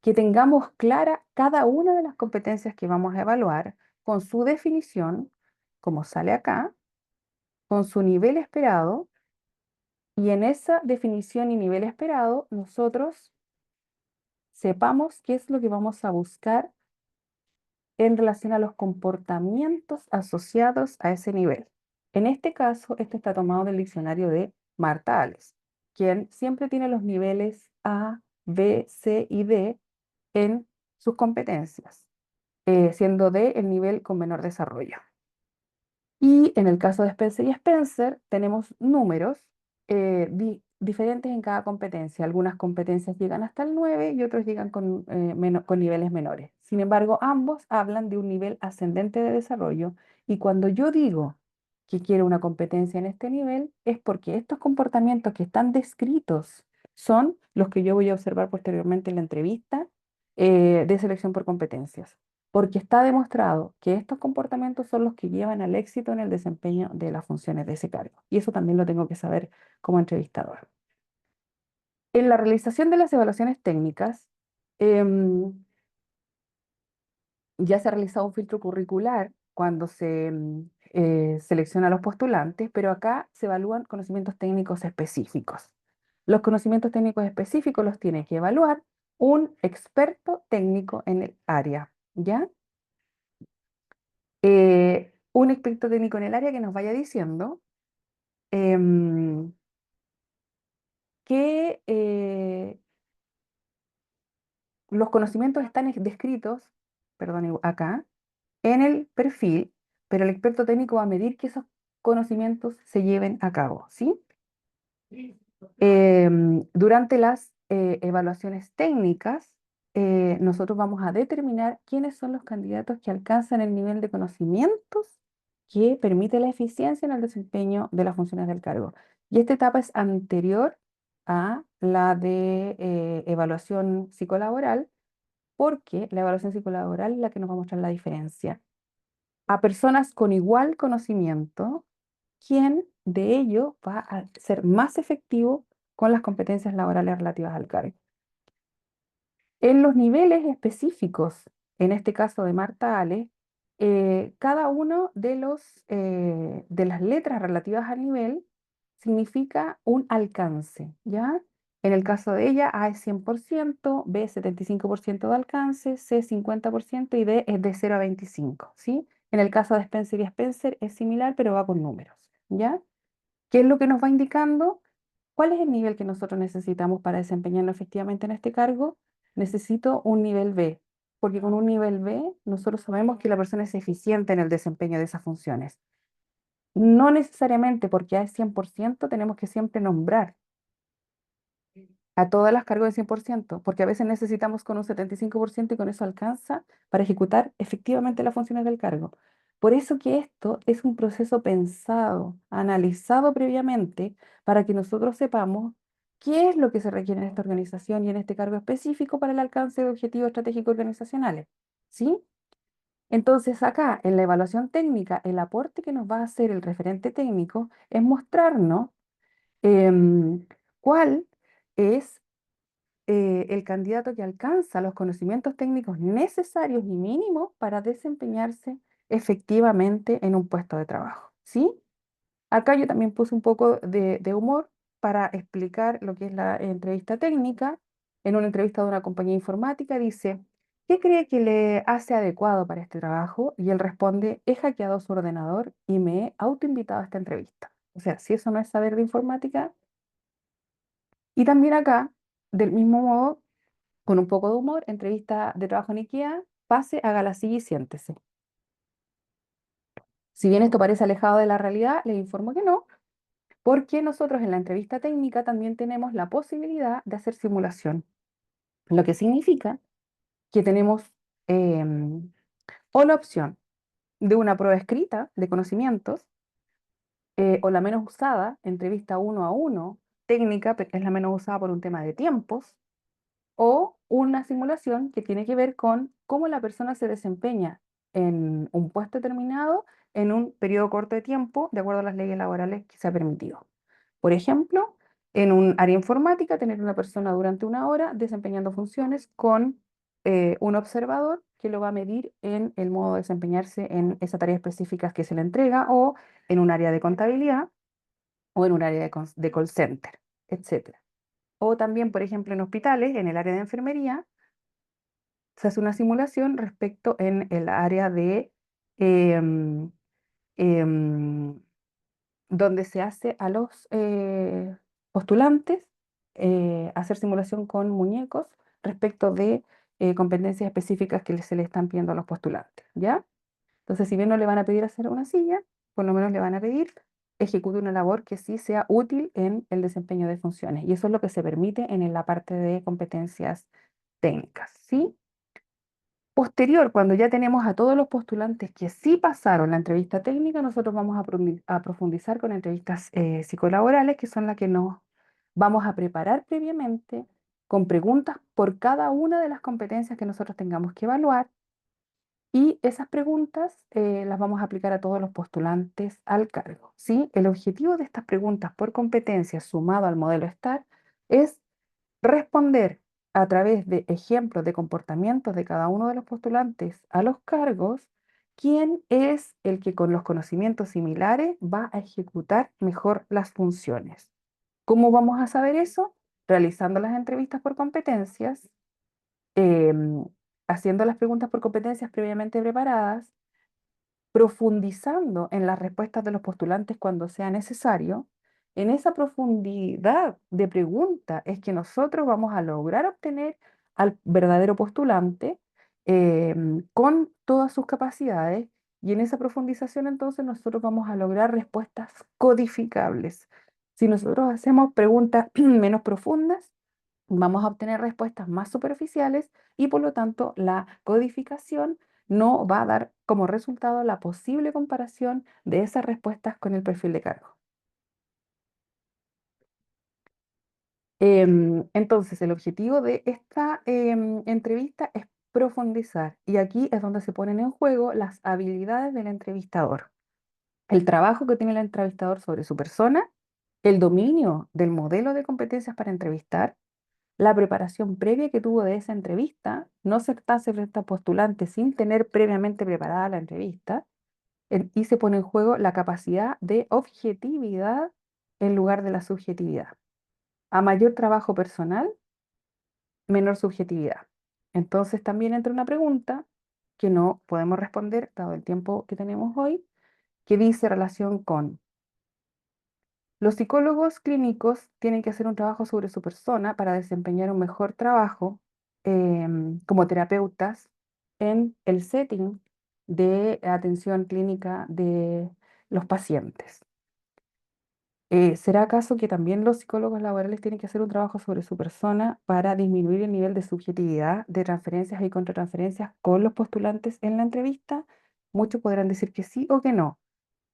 que tengamos clara cada una de las competencias que vamos a evaluar con su definición, como sale acá, con su nivel esperado, y en esa definición y nivel esperado nosotros sepamos qué es lo que vamos a buscar en relación a los comportamientos asociados a ese nivel. En este caso, esto está tomado del diccionario de Marta Ales, quien siempre tiene los niveles A, B, C y D en sus competencias, siendo D el nivel con menor desarrollo. Y en el caso de Spencer y Spencer, tenemos números diferentes en cada competencia. Algunas competencias llegan hasta el 9 y otros llegan con niveles menores. Sin embargo, ambos hablan de un nivel ascendente de desarrollo. Y cuando yo digo que quiero una competencia en este nivel, es porque estos comportamientos que están descritos son los que yo voy a observar posteriormente en la entrevista de selección por competencias, porque está demostrado que estos comportamientos son los que llevan al éxito en el desempeño de las funciones de ese cargo. Y eso también lo tengo que saber como entrevistador. En la realización de las evaluaciones técnicas, ya se ha realizado un filtro curricular cuando se selecciona a los postulantes, pero acá se evalúan conocimientos técnicos específicos. Los conocimientos técnicos específicos los tiene que evaluar un experto técnico en el área, ¿ya? Un experto técnico en el área que nos vaya diciendo em, que los conocimientos están descritos, perdón, acá, en el perfil, pero el experto técnico va a medir que esos conocimientos se lleven a cabo, ¿sí? Durante las evaluaciones técnicas, nosotros vamos a determinar quiénes son los candidatos que alcanzan el nivel de conocimientos que permite la eficiencia en el desempeño de las funciones del cargo. Y esta etapa es anterior a la de evaluación psicolaboral, porque la evaluación psicolaboral es la que nos va a mostrar la diferencia. A personas con igual conocimiento, quién de ellos va a ser más efectivo con las competencias laborales relativas al cargo. En los niveles específicos, en este caso de Marta Ale, cada uno de las letras relativas al nivel significa un alcance, ¿ya? En el caso de ella, A es 100%, B 75% de alcance, C 50% y D es de 0 a 25, ¿sí? En el caso de Spencer y Spencer es similar, pero va con números, ¿ya? ¿Qué es lo que nos va indicando? ¿Cuál es el nivel que nosotros necesitamos para desempeñarnos efectivamente en este cargo? Necesito un nivel B, porque con un nivel B nosotros sabemos que la persona es eficiente en el desempeño de esas funciones. No necesariamente porque A es 100% tenemos que siempre nombrar a todas las cargos de 100%, porque a veces necesitamos con un 75% y con eso alcanza para ejecutar efectivamente las funciones del cargo. Por eso que esto es un proceso pensado, analizado previamente, para que nosotros sepamos qué es lo que se requiere en esta organización y en este cargo específico para el alcance de objetivos estratégicos organizacionales. ¿Sí? Entonces, acá en la evaluación técnica, el aporte que nos va a hacer el referente técnico es mostrarnos em, cuál es el candidato que alcanza los conocimientos técnicos necesarios y mínimos para desempeñarse efectivamente en un puesto de trabajo. ¿Sí? Acá yo también puse un poco de humor para explicar lo que es la entrevista técnica. En una entrevista de una compañía informática dice, ¿qué cree que le hace adecuado para este trabajo? Y él responde, he hackeado su ordenador y me he autoinvitado a esta entrevista. O sea, si eso no es saber de informática. Y también acá, del mismo modo, con un poco de humor, entrevista de trabajo en IKEA, pase, haga la silla y siéntese. Si bien esto parece alejado de la realidad, les informo que no, porque nosotros en la entrevista técnica también tenemos la posibilidad de hacer simulación, lo que significa que tenemos em, o la opción de una prueba escrita de conocimientos, o la menos usada, entrevista uno a uno, técnica, que es la menos usada por un tema de tiempos, o una simulación que tiene que ver con cómo la persona se desempeña en un puesto determinado en un periodo corto de tiempo, de acuerdo a las leyes laborales que se ha permitido. Por ejemplo, en un área informática, tener una persona durante una hora desempeñando funciones con un observador que lo va a medir en el modo de desempeñarse en esa tarea específica que se le entrega, o en un área de contabilidad, o en un área de call center, etcétera. O también, por ejemplo, en hospitales, en el área de enfermería, se hace una simulación respecto en el área de em, em, donde se hace a los postulantes hacer simulación con muñecos respecto de competencias específicas que se le están pidiendo a los postulantes, ¿ya? Entonces, si bien no le van a pedir hacer una silla, por lo menos le van a pedir ejecute una labor que sí sea útil en el desempeño de funciones. Y eso es lo que se permite en la parte de competencias técnicas, ¿sí? Posterior, cuando ya tenemos a todos los postulantes que sí pasaron la entrevista técnica, nosotros vamos a profundizar con entrevistas psicolaborales, que son las que nos vamos a preparar previamente con preguntas por cada una de las competencias que nosotros tengamos que evaluar, y esas preguntas las vamos a aplicar a todos los postulantes al cargo, ¿sí? El objetivo de estas preguntas por competencias sumado al modelo STAR es responder a través de ejemplos de comportamientos de cada uno de los postulantes a los cargos, quién es el que con los conocimientos similares va a ejecutar mejor las funciones. ¿Cómo vamos a saber eso? Realizando las entrevistas por competencias, em, haciendo las preguntas por competencias previamente preparadas, profundizando en las respuestas de los postulantes cuando sea necesario. En esa profundidad de pregunta es que nosotros vamos a lograr obtener al verdadero postulante con todas sus capacidades, y en esa profundización entonces nosotros vamos a lograr respuestas codificables. Si nosotros hacemos preguntas menos profundas, vamos a obtener respuestas más superficiales, y por lo tanto la codificación no va a dar como resultado la posible comparación de esas respuestas con el perfil de cargo. Entonces, el objetivo de esta entrevista es profundizar, y aquí es donde se ponen en juego las habilidades del entrevistador, el trabajo que tiene el entrevistador sobre su persona, el dominio del modelo de competencias para entrevistar, la preparación previa que tuvo de esa entrevista, no sentarse frente a postulantes sin tener previamente preparada la entrevista, y se pone en juego la capacidad de objetividad en lugar de la subjetividad. A mayor trabajo personal, menor subjetividad. Entonces también entra una pregunta que no podemos responder dado el tiempo que tenemos hoy, que dice relación con los psicólogos clínicos tienen que hacer un trabajo sobre su persona para desempeñar un mejor trabajo como terapeutas en el setting de atención clínica de los pacientes. ¿Será acaso que también los psicólogos laborales tienen que hacer un trabajo sobre su persona para disminuir el nivel de subjetividad de transferencias y contratransferencias con los postulantes en la entrevista? Muchos podrán decir que sí o que no,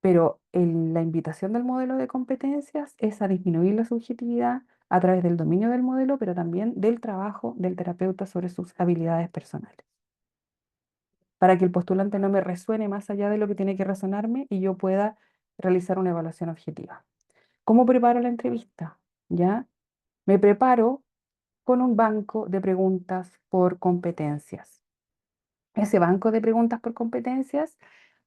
pero la invitación del modelo de competencias es a disminuir la subjetividad a través del dominio del modelo, pero también del trabajo del terapeuta sobre sus habilidades personales, para que el postulante no me resuene más allá de lo que tiene que resonarme y yo pueda realizar una evaluación objetiva. ¿Cómo preparo la entrevista? ¿Ya? Me preparo con un banco de preguntas por competencias. Ese banco de preguntas por competencias,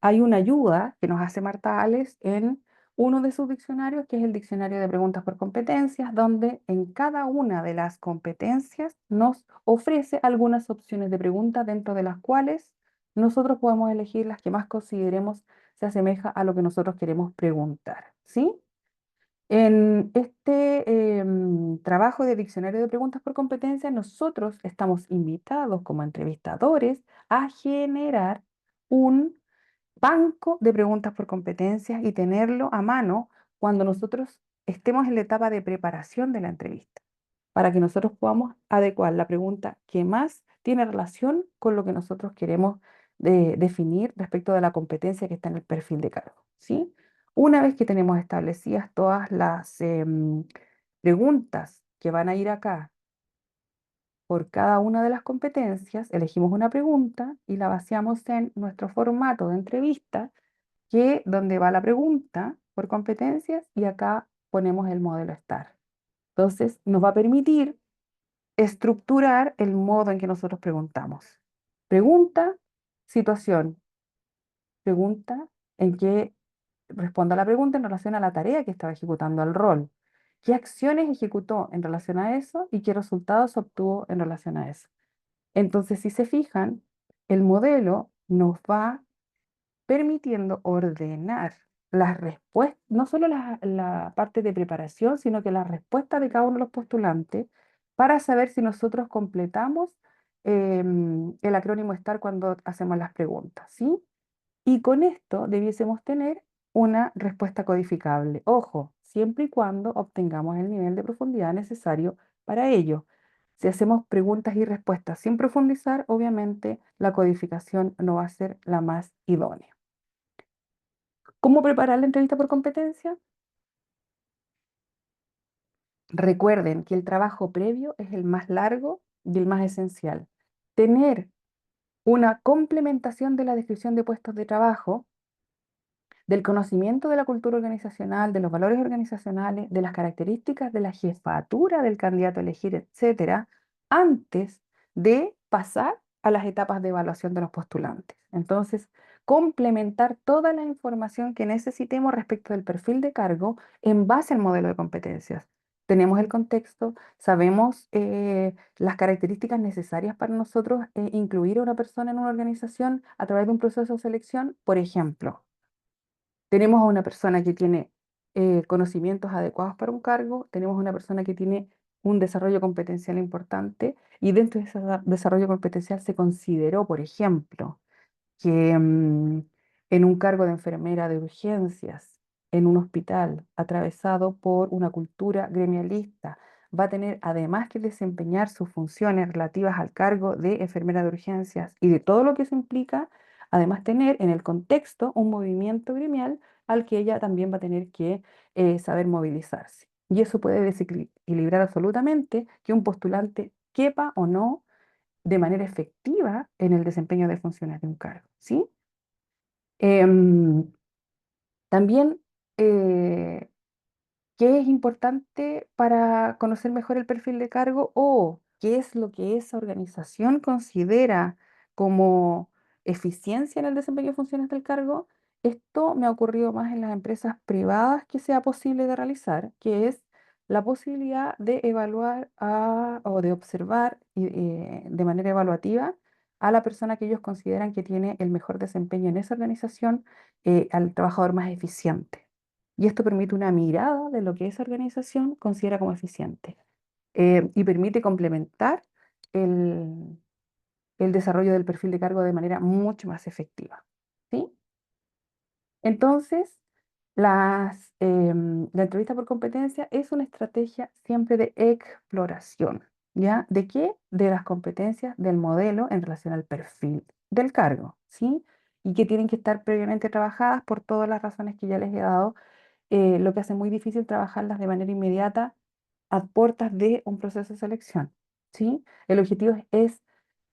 hay una ayuda que nos hace Marta Ales en uno de sus diccionarios, que es el diccionario de preguntas por competencias, donde en cada una de las competencias nos ofrece algunas opciones de preguntas dentro de las cuales nosotros podemos elegir las que más consideremos se asemeja a lo que nosotros queremos preguntar, ¿sí? En este trabajo de diccionario de preguntas por competencia, nosotros estamos invitados como entrevistadores a generar un banco de preguntas por competencias y tenerlo a mano cuando nosotros estemos en la etapa de preparación de la entrevista, para que nosotros podamos adecuar la pregunta que más tiene relación con lo que nosotros queremos definir respecto de la competencia que está en el perfil de cargo, ¿sí? Una vez que tenemos establecidas todas las preguntas que van a ir acá por cada una de las competencias, elegimos una pregunta y la vaciamos en nuestro formato de entrevista, que donde va la pregunta por competencias y acá ponemos el modelo STAR. Entonces, nos va a permitir estructurar el modo en que nosotros preguntamos. Pregunta, situación. Pregunta en que responda a la pregunta en relación a la tarea que estaba ejecutando, al rol. ¿Qué acciones ejecutó en relación a eso y qué resultados obtuvo en relación a eso? Entonces, si se fijan, el modelo nos va permitiendo ordenar las respuestas, no solo la parte de preparación, sino que la respuesta de cada uno de los postulantes para saber si nosotros completamos el acrónimo STAR cuando hacemos las preguntas, ¿sí? Y con esto debiésemos tener una respuesta codificable. Ojo, siempre y cuando obtengamos el nivel de profundidad necesario para ello. Si hacemos preguntas y respuestas sin profundizar, obviamente la codificación no va a ser la más idónea. ¿Cómo preparar la entrevista por competencia? Recuerden que el trabajo previo es el más largo y el más esencial. Tener una complementación de la descripción de puestos de trabajo, del conocimiento de la cultura organizacional, de los valores organizacionales, de las características de la jefatura del candidato a elegir, etcétera, antes de pasar a las etapas de evaluación de los postulantes. Entonces, complementar toda la información que necesitemos respecto del perfil de cargo en base al modelo de competencias. Tenemos el contexto, sabemos las características necesarias para nosotros incluir a una persona en una organización a través de un proceso de selección, por ejemplo. Tenemos a una persona que tiene conocimientos adecuados para un cargo, tenemos una persona que tiene un desarrollo competencial importante y dentro de ese desarrollo competencial se consideró, por ejemplo, que en un cargo de enfermera de urgencias en un hospital atravesado por una cultura gremialista, va a tener además que desempeñar sus funciones relativas al cargo de enfermera de urgencias y de todo lo que eso implica, además tener en el contexto un movimiento gremial al que ella también va a tener que saber movilizarse. Y eso puede desequilibrar absolutamente que un postulante quepa o no de manera efectiva en el desempeño de funciones de un cargo, ¿sí? Em, también, eh, ¿qué es importante para conocer mejor el perfil de cargo o qué es lo que esa organización considera como eficiencia en el desempeño de funciones del cargo? Esto me ha ocurrido más en las empresas privadas que sea posible de realizar, que es la posibilidad de evaluar o de observar de manera evaluativa a la persona que ellos consideran que tiene el mejor desempeño en esa organización, al trabajador más eficiente. Y esto permite una mirada de lo que esa organización considera como eficiente, y permite complementar el, el desarrollo del perfil de cargo de manera mucho más efectiva. ¿Sí? Entonces, la entrevista por competencia es una estrategia siempre de exploración, ¿ya? ¿De qué? De las competencias del modelo en relación al perfil del cargo, ¿sí? Y que tienen que estar previamente trabajadas por todas las razones que ya les he dado, lo que hace muy difícil trabajarlas de manera inmediata a puertas de un proceso de selección, ¿sí? El objetivo es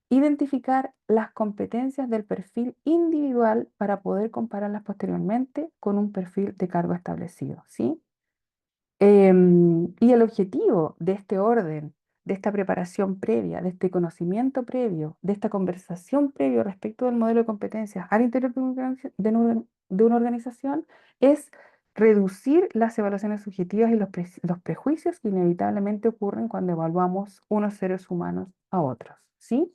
identificar las competencias del perfil individual para poder compararlas posteriormente con un perfil de cargo establecido, ¿sí? Y el objetivo de este orden, de esta preparación previa, de este conocimiento previo, de esta conversación previo respecto del modelo de competencias al interior de una organización es reducir las evaluaciones subjetivas y los prejuicios que inevitablemente ocurren cuando evaluamos unos seres humanos a otros, ¿sí?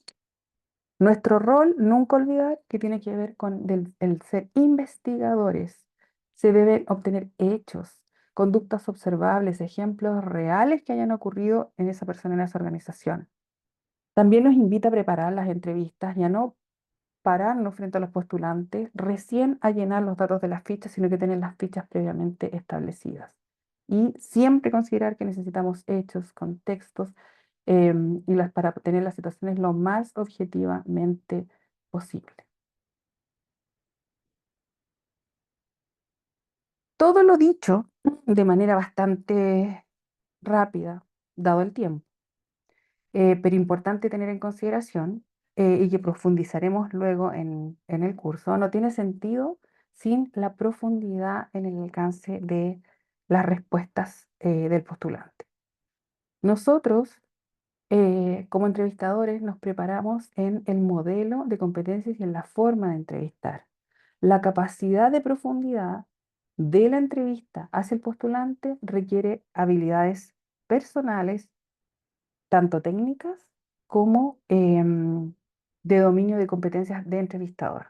Nuestro rol, nunca olvidar, que tiene que ver con el ser investigadores. Se deben obtener hechos, conductas observables, ejemplos reales que hayan ocurrido en esa persona, en esa organización. También nos invita a preparar las entrevistas y a no pararnos frente a los postulantes recién a llenar los datos de las fichas, sino que tener las fichas previamente establecidas. Y siempre considerar que necesitamos hechos, contextos, para tener las situaciones lo más objetivamente posible. Todo lo dicho de manera bastante rápida, dado el tiempo, pero importante tener en consideración, y que profundizaremos luego en el curso, no tiene sentido sin la profundidad en el alcance de las respuestas del postulante. Nosotros, como entrevistadores, nos preparamos en el modelo de competencias y en la forma de entrevistar. La capacidad de profundidad de la entrevista hacia el postulante requiere habilidades personales, tanto técnicas como de dominio de competencias de entrevistador,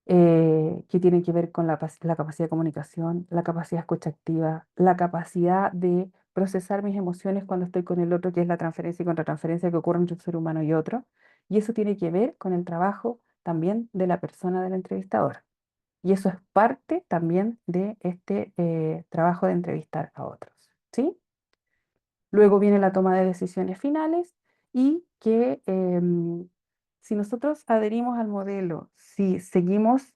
que tienen que ver con la capacidad de comunicación, la capacidad de escucha activa, la capacidad de procesar mis emociones cuando estoy con el otro, que es la transferencia y contratransferencia que ocurre entre un ser humano y otro. Y eso tiene que ver con el trabajo también de la persona del entrevistador. Y eso es parte también de este trabajo de entrevistar a otros. ¿Sí? Luego viene la toma de decisiones finales y que si nosotros adherimos al modelo, si seguimos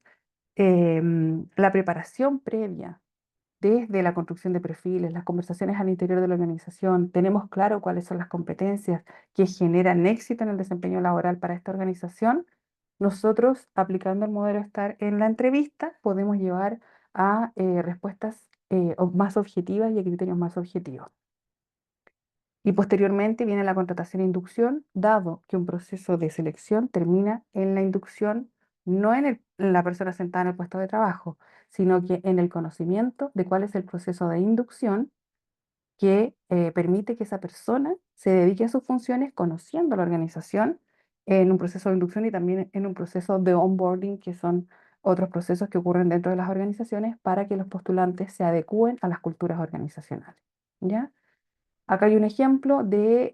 la preparación previa desde la construcción de perfiles, las conversaciones al interior de la organización, tenemos claro cuáles son las competencias que generan éxito en el desempeño laboral para esta organización, nosotros aplicando el modelo STAR en la entrevista podemos llevar a respuestas más objetivas y a criterios más objetivos. Y posteriormente viene la contratación e inducción, dado que un proceso de selección termina en la inducción, no en la persona sentada en el puesto de trabajo, sino que en el conocimiento de cuál es el proceso de inducción que permite que esa persona se dedique a sus funciones conociendo la organización en un proceso de inducción y también en un proceso de onboarding, que son otros procesos que ocurren dentro de las organizaciones para que los postulantes se adecúen a las culturas organizacionales. ¿Ya? Acá hay un ejemplo de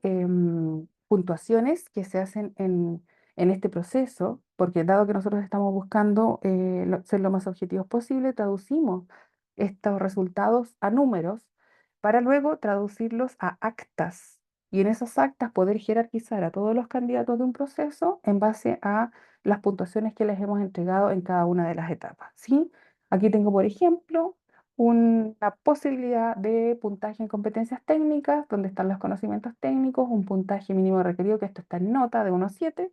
puntuaciones que se hacen en este proceso, porque dado que nosotros estamos buscando ser lo más objetivos posible, traducimos estos resultados a números para luego traducirlos a actas y en esas actas poder jerarquizar a todos los candidatos de un proceso en base a las puntuaciones que les hemos entregado en cada una de las etapas, ¿sí? Aquí tengo, por ejemplo, una posibilidad de puntaje en competencias técnicas, donde están los conocimientos técnicos, un puntaje mínimo requerido, que esto está en nota de 1 a 7,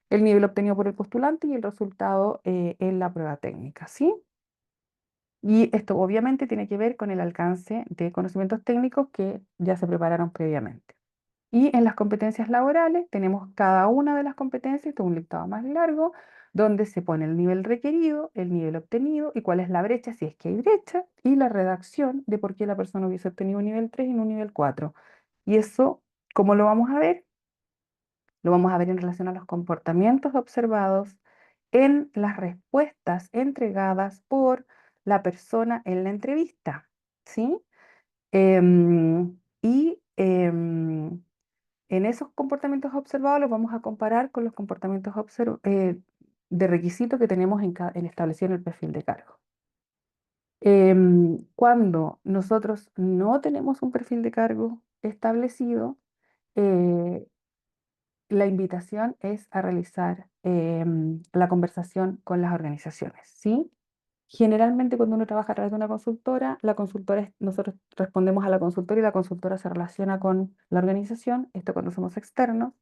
el nivel obtenido por el postulante y el resultado en la prueba técnica, ¿sí? Y esto obviamente tiene que ver con el alcance de conocimientos técnicos que ya se prepararon previamente. Y en las competencias laborales tenemos cada una de las competencias, esto es un listado más largo, donde se pone el nivel requerido, el nivel obtenido y cuál es la brecha, si es que hay brecha, y la redacción de por qué la persona hubiese obtenido un nivel 3 y no un nivel 4. Y eso, ¿cómo lo vamos a ver? Lo vamos a ver en relación a los comportamientos observados en las respuestas entregadas por la persona en la entrevista, ¿sí? Y en esos comportamientos observados los vamos a comparar con los comportamientos de requisito que tenemos en establecido en el perfil de cargo. Cuando nosotros no tenemos un perfil de cargo establecido, eh, la invitación es a realizar la conversación con las organizaciones, ¿sí? Generalmente cuando uno trabaja a través de una consultora, nosotros respondemos a la consultora y la consultora se relaciona con la organización, esto cuando somos externos.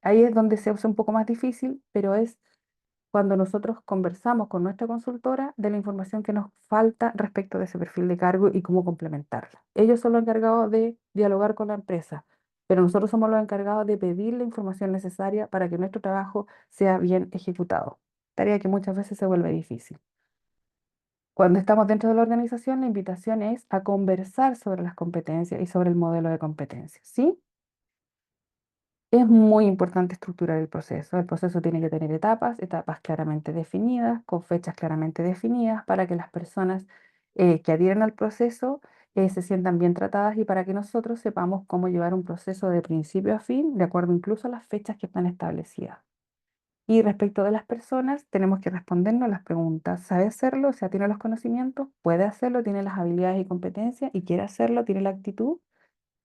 Ahí es donde se usa un poco más difícil, pero es cuando nosotros conversamos con nuestra consultora de la información que nos falta respecto de ese perfil de cargo y cómo complementarla. Ellos son los encargados de dialogar con la empresa, pero nosotros somos los encargados de pedir la información necesaria para que nuestro trabajo sea bien ejecutado, tarea que muchas veces se vuelve difícil. Cuando estamos dentro de la organización, la invitación es a conversar sobre las competencias y sobre el modelo de competencias, ¿sí? Es muy importante estructurar el proceso. El proceso tiene que tener etapas, etapas claramente definidas, con fechas claramente definidas, para que las personas que adhieren al proceso se sientan bien tratadas y para que nosotros sepamos cómo llevar un proceso de principio a fin, de acuerdo incluso a las fechas que están establecidas. Y respecto de las personas, tenemos que respondernos las preguntas. ¿Sabe hacerlo? O sea, ¿tiene los conocimientos? ¿Puede hacerlo? ¿Tiene las habilidades y competencias? ¿Y quiere hacerlo? ¿Tiene la actitud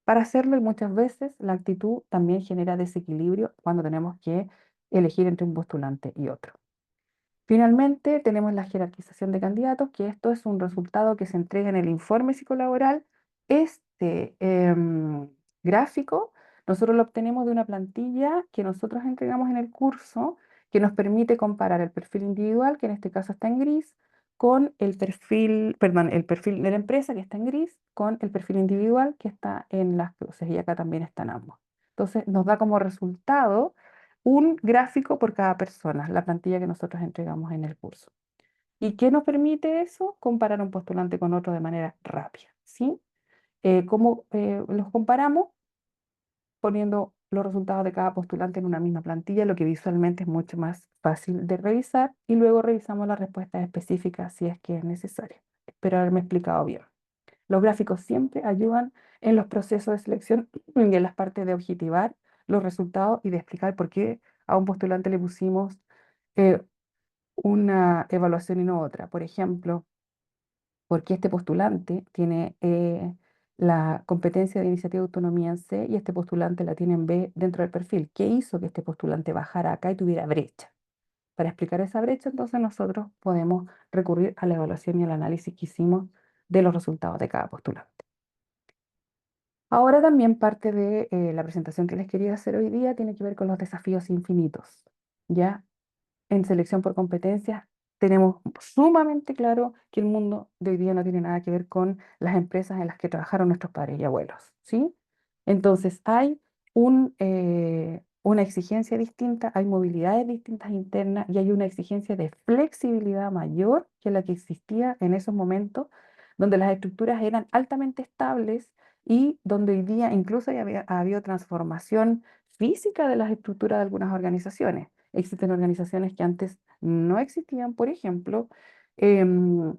para hacerlo? Y muchas veces la actitud también genera desequilibrio cuando tenemos que elegir entre un postulante y otro. Finalmente, tenemos la jerarquización de candidatos, que esto es un resultado que se entrega en el informe psicolaboral. Este gráfico nosotros lo obtenemos de una plantilla que nosotros entregamos en el curso, que nos permite comparar el perfil individual, que en este caso está en gris, con el perfil, perdón, el perfil de la empresa, que está en gris, con el perfil individual, que está en las cruces, y acá también están ambos. Entonces, nos da como resultado un gráfico por cada persona, la plantilla que nosotros entregamos en el curso. ¿Y qué nos permite eso? Comparar un postulante con otro de manera rápida, ¿sí? ¿Cómo los comparamos? Poniendo los resultados de cada postulante en una misma plantilla, lo que visualmente es mucho más fácil de revisar, y luego revisamos las respuestas específicas si es que es necesario. Espero haberme explicado bien. Los gráficos siempre ayudan en los procesos de selección y en las partes de objetivar los resultados y de explicar por qué a un postulante le pusimos eh, una evaluación y no otra. Por ejemplo, por qué este postulante tiene la competencia de iniciativa de autonomía en C y este postulante la tiene en B dentro del perfil. ¿Qué hizo que este postulante bajara acá y tuviera brecha? Para explicar esa brecha, entonces nosotros podemos recurrir a la evaluación y al análisis que hicimos de los resultados de cada postulante. Ahora también parte de la presentación que les quería hacer hoy día tiene que ver con los desafíos infinitos. ¿Ya? En selección por competencias tenemos sumamente claro que el mundo de hoy día no tiene nada que ver con las empresas en las que trabajaron nuestros padres y abuelos, ¿sí? Entonces hay una exigencia distinta, hay movilidades distintas internas y hay una exigencia de flexibilidad mayor que la que existía en esos momentos, donde las estructuras eran altamente estables y donde hoy día incluso ha habido transformación física de las estructuras de algunas organizaciones. Existen organizaciones que antes no existían, por ejemplo, em,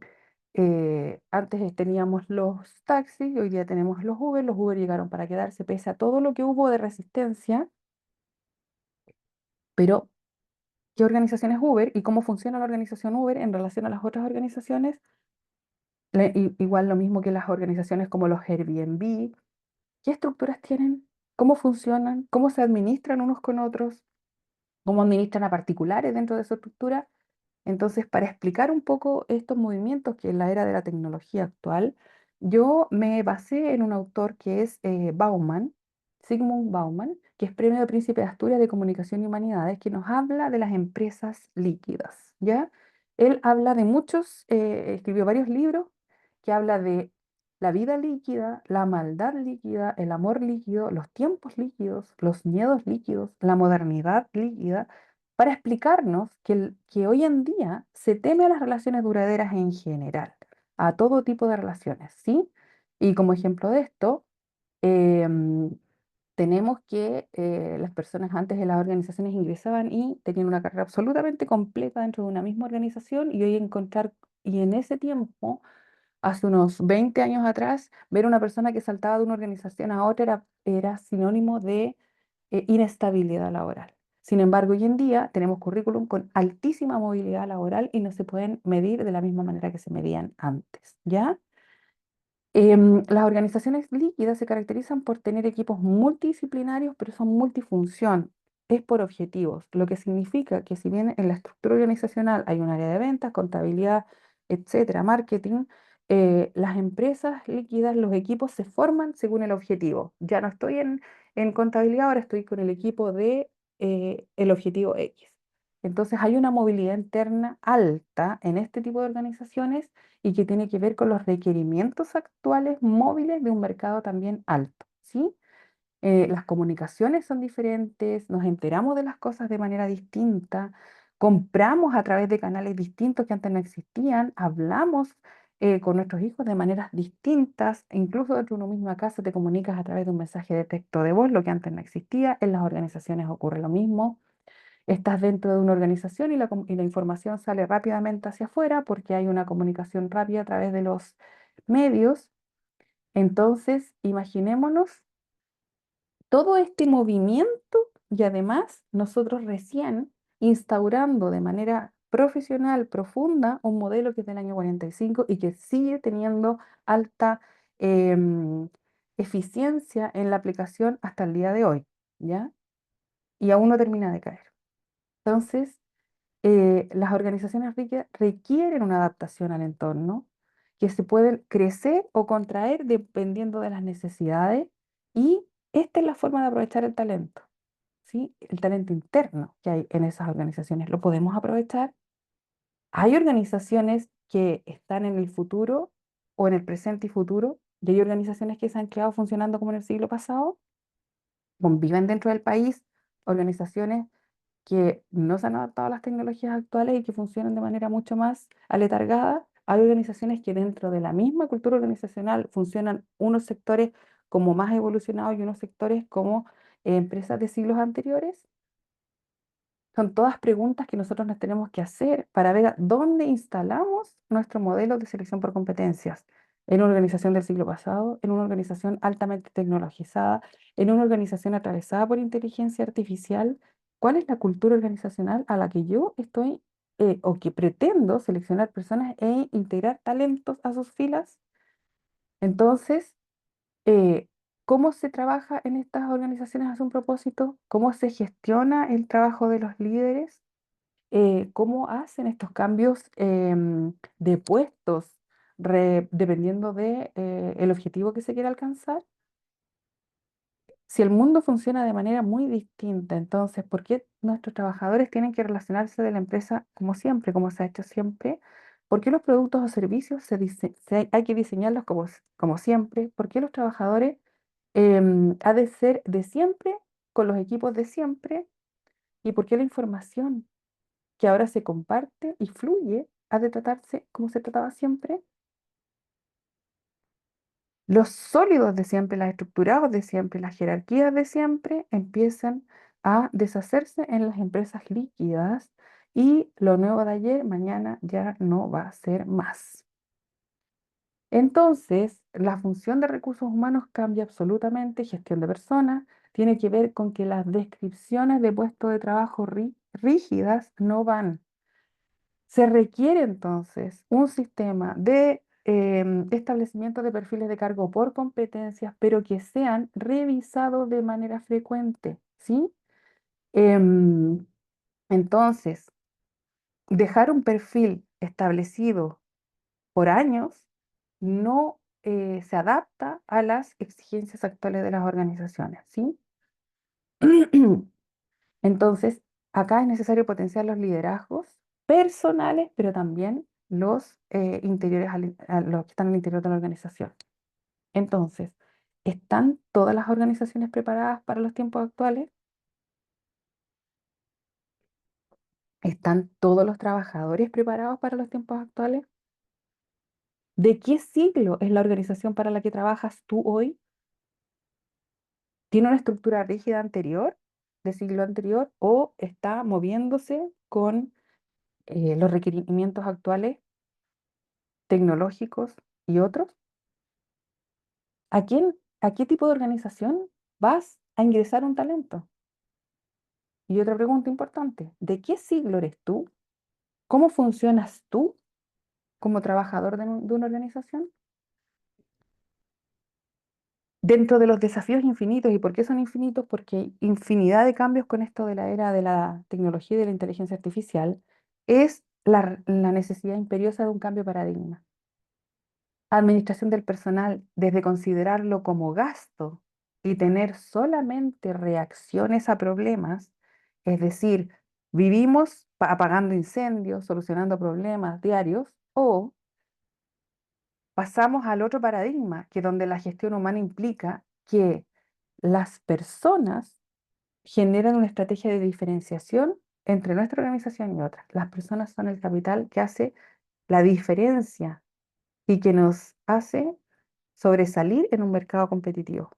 antes teníamos los taxis y hoy día tenemos los Uber llegaron para quedarse pese a todo lo que hubo de resistencia, pero ¿qué organización es Uber y cómo funciona la organización Uber en relación a las otras organizaciones? Igual lo mismo que las organizaciones como los Airbnb. ¿Qué estructuras tienen? ¿Cómo funcionan? ¿Cómo se administran unos con otros? ¿Cómo administran a particulares dentro de su estructura? Entonces, para explicar un poco estos movimientos que en la era de la tecnología actual, yo me basé en un autor que es Bauman, Sigmund Bauman, que es Premio de Príncipe de Asturias de Comunicación y Humanidades, que nos habla de las empresas líquidas, ¿ya? Él habla de escribió varios libros que habla de la vida líquida, la maldad líquida, el amor líquido, los tiempos líquidos, los miedos líquidos, la modernidad líquida, para explicarnos que hoy en día se teme a las relaciones duraderas en general, a todo tipo de relaciones, ¿sí? Y como ejemplo de esto, em, tenemos que las personas antes de las organizaciones ingresaban y tenían una carrera absolutamente completa dentro de una misma organización y hoy encontrar, y en ese tiempo, hace unos 20 años atrás, ver una persona que saltaba de una organización a otra era sinónimo de inestabilidad laboral. Sin embargo, hoy en día tenemos currículum con altísima movilidad laboral y no se pueden medir de la misma manera que se medían antes, ¿ya? Las organizaciones líquidas se caracterizan por tener equipos multidisciplinarios, pero son multifunción. Es por objetivos, lo que significa que si bien en la estructura organizacional hay un área de ventas, contabilidad, etcétera, marketing, las empresas líquidas, los equipos se forman según el objetivo. Ya no estoy en contabilidad, ahora estoy con el equipo de el objetivo X. Entonces hay una movilidad interna alta en este tipo de organizaciones y que tiene que ver con los requerimientos actuales móviles de un mercado también alto, ¿sí? Las comunicaciones son diferentes, nos enteramos de las cosas de manera distinta, compramos a través de canales distintos que antes no existían, hablamos con nuestros hijos de maneras distintas, e incluso dentro de una misma casa te comunicas a través de un mensaje de texto de voz, lo que antes no existía, en las organizaciones ocurre lo mismo. Estás dentro de una organización y y la información sale rápidamente hacia afuera porque hay una comunicación rápida a través de los medios. Entonces, imaginémonos todo este movimiento y además nosotros recién instaurando de manera profesional, profunda, un modelo que es del año 45 y que sigue teniendo alta em, eficiencia en la aplicación hasta el día de hoy, ¿ya? Y aún no termina de caer. Entonces, las organizaciones requieren una adaptación al entorno que se pueden crecer o contraer dependiendo de las necesidades y esta es la forma de aprovechar el talento, ¿sí? El talento interno que hay en esas organizaciones. ¿Lo podemos aprovechar? Hay organizaciones que están en el futuro o en el presente y futuro y hay organizaciones que se han quedado funcionando como en el siglo pasado, conviven dentro del país, organizaciones que no se han adaptado a las tecnologías actuales y que funcionan de manera mucho más aletargada. Hay organizaciones que dentro de la misma cultura organizacional funcionan unos sectores como más evolucionados y unos sectores como empresas de siglos anteriores. Son todas preguntas que nosotros nos tenemos que hacer para ver a dónde instalamos nuestro modelo de selección por competencias. En una organización del siglo pasado, en una organización altamente tecnologizada, en una organización atravesada por inteligencia artificial. ¿Cuál es la cultura organizacional a la que yo estoy o que pretendo seleccionar personas e integrar talentos a sus filas? Entonces, eh, ¿cómo se trabaja en estas organizaciones a un propósito? ¿Cómo se gestiona el trabajo de los líderes? ¿Cómo hacen estos cambios de puestos dependiendo de, el objetivo que se quiere alcanzar? Si el mundo funciona de manera muy distinta, entonces, ¿por qué nuestros trabajadores tienen que relacionarse de la empresa como siempre, como se ha hecho siempre? ¿Por qué los productos o servicios hay que diseñarlos como siempre? ¿Por qué los trabajadores ha de ser de siempre con los equipos de siempre? ¿Y por qué la información que ahora se comparte y fluye, ha de tratarse como se trataba siempre? Los sólidos de siempre, los estructurados de siempre, las jerarquías de siempre empiezan a deshacerse en las empresas líquidas y lo nuevo de ayer, mañana ya no va a ser más. Entonces, la función de recursos humanos cambia absolutamente, gestión de personas, tiene que ver con que las descripciones de puestos de trabajo rígidas no van. Se requiere entonces un sistema de establecimiento de perfiles de cargo por competencias, pero que sean revisados de manera frecuente, ¿sí? Em, entonces, dejar un perfil establecido por años no se adapta a las exigencias actuales de las organizaciones, ¿sí? Entonces, acá es necesario potenciar los liderazgos personales, pero también los interiores, a los que están al interior de la organización. Entonces, ¿están todas las organizaciones preparadas para los tiempos actuales? ¿Están todos los trabajadores preparados para los tiempos actuales? ¿De qué siglo es la organización para la que trabajas tú hoy? ¿Tiene una estructura rígida anterior, de siglo anterior, o está moviéndose con los requerimientos actuales tecnológicos y otros? ¿A qué tipo de organización vas a ingresar un talento? Y otra pregunta importante, ¿de qué siglo eres tú? ¿Cómo funcionas tú como trabajador de una organización? Dentro de los desafíos infinitos, ¿y por qué son infinitos? Porque hay infinidad de cambios con esto de la era de la tecnología y de la inteligencia artificial, es la necesidad imperiosa de un cambio de paradigma. Administración del personal, desde considerarlo como gasto y tener solamente reacciones a problemas, es decir, vivimos apagando incendios, solucionando problemas diarios, o pasamos al otro paradigma, que donde la gestión humana implica que las personas generan una estrategia de diferenciación entre nuestra organización y otra. Las personas son el capital que hace la diferencia y que nos hace sobresalir en un mercado competitivo.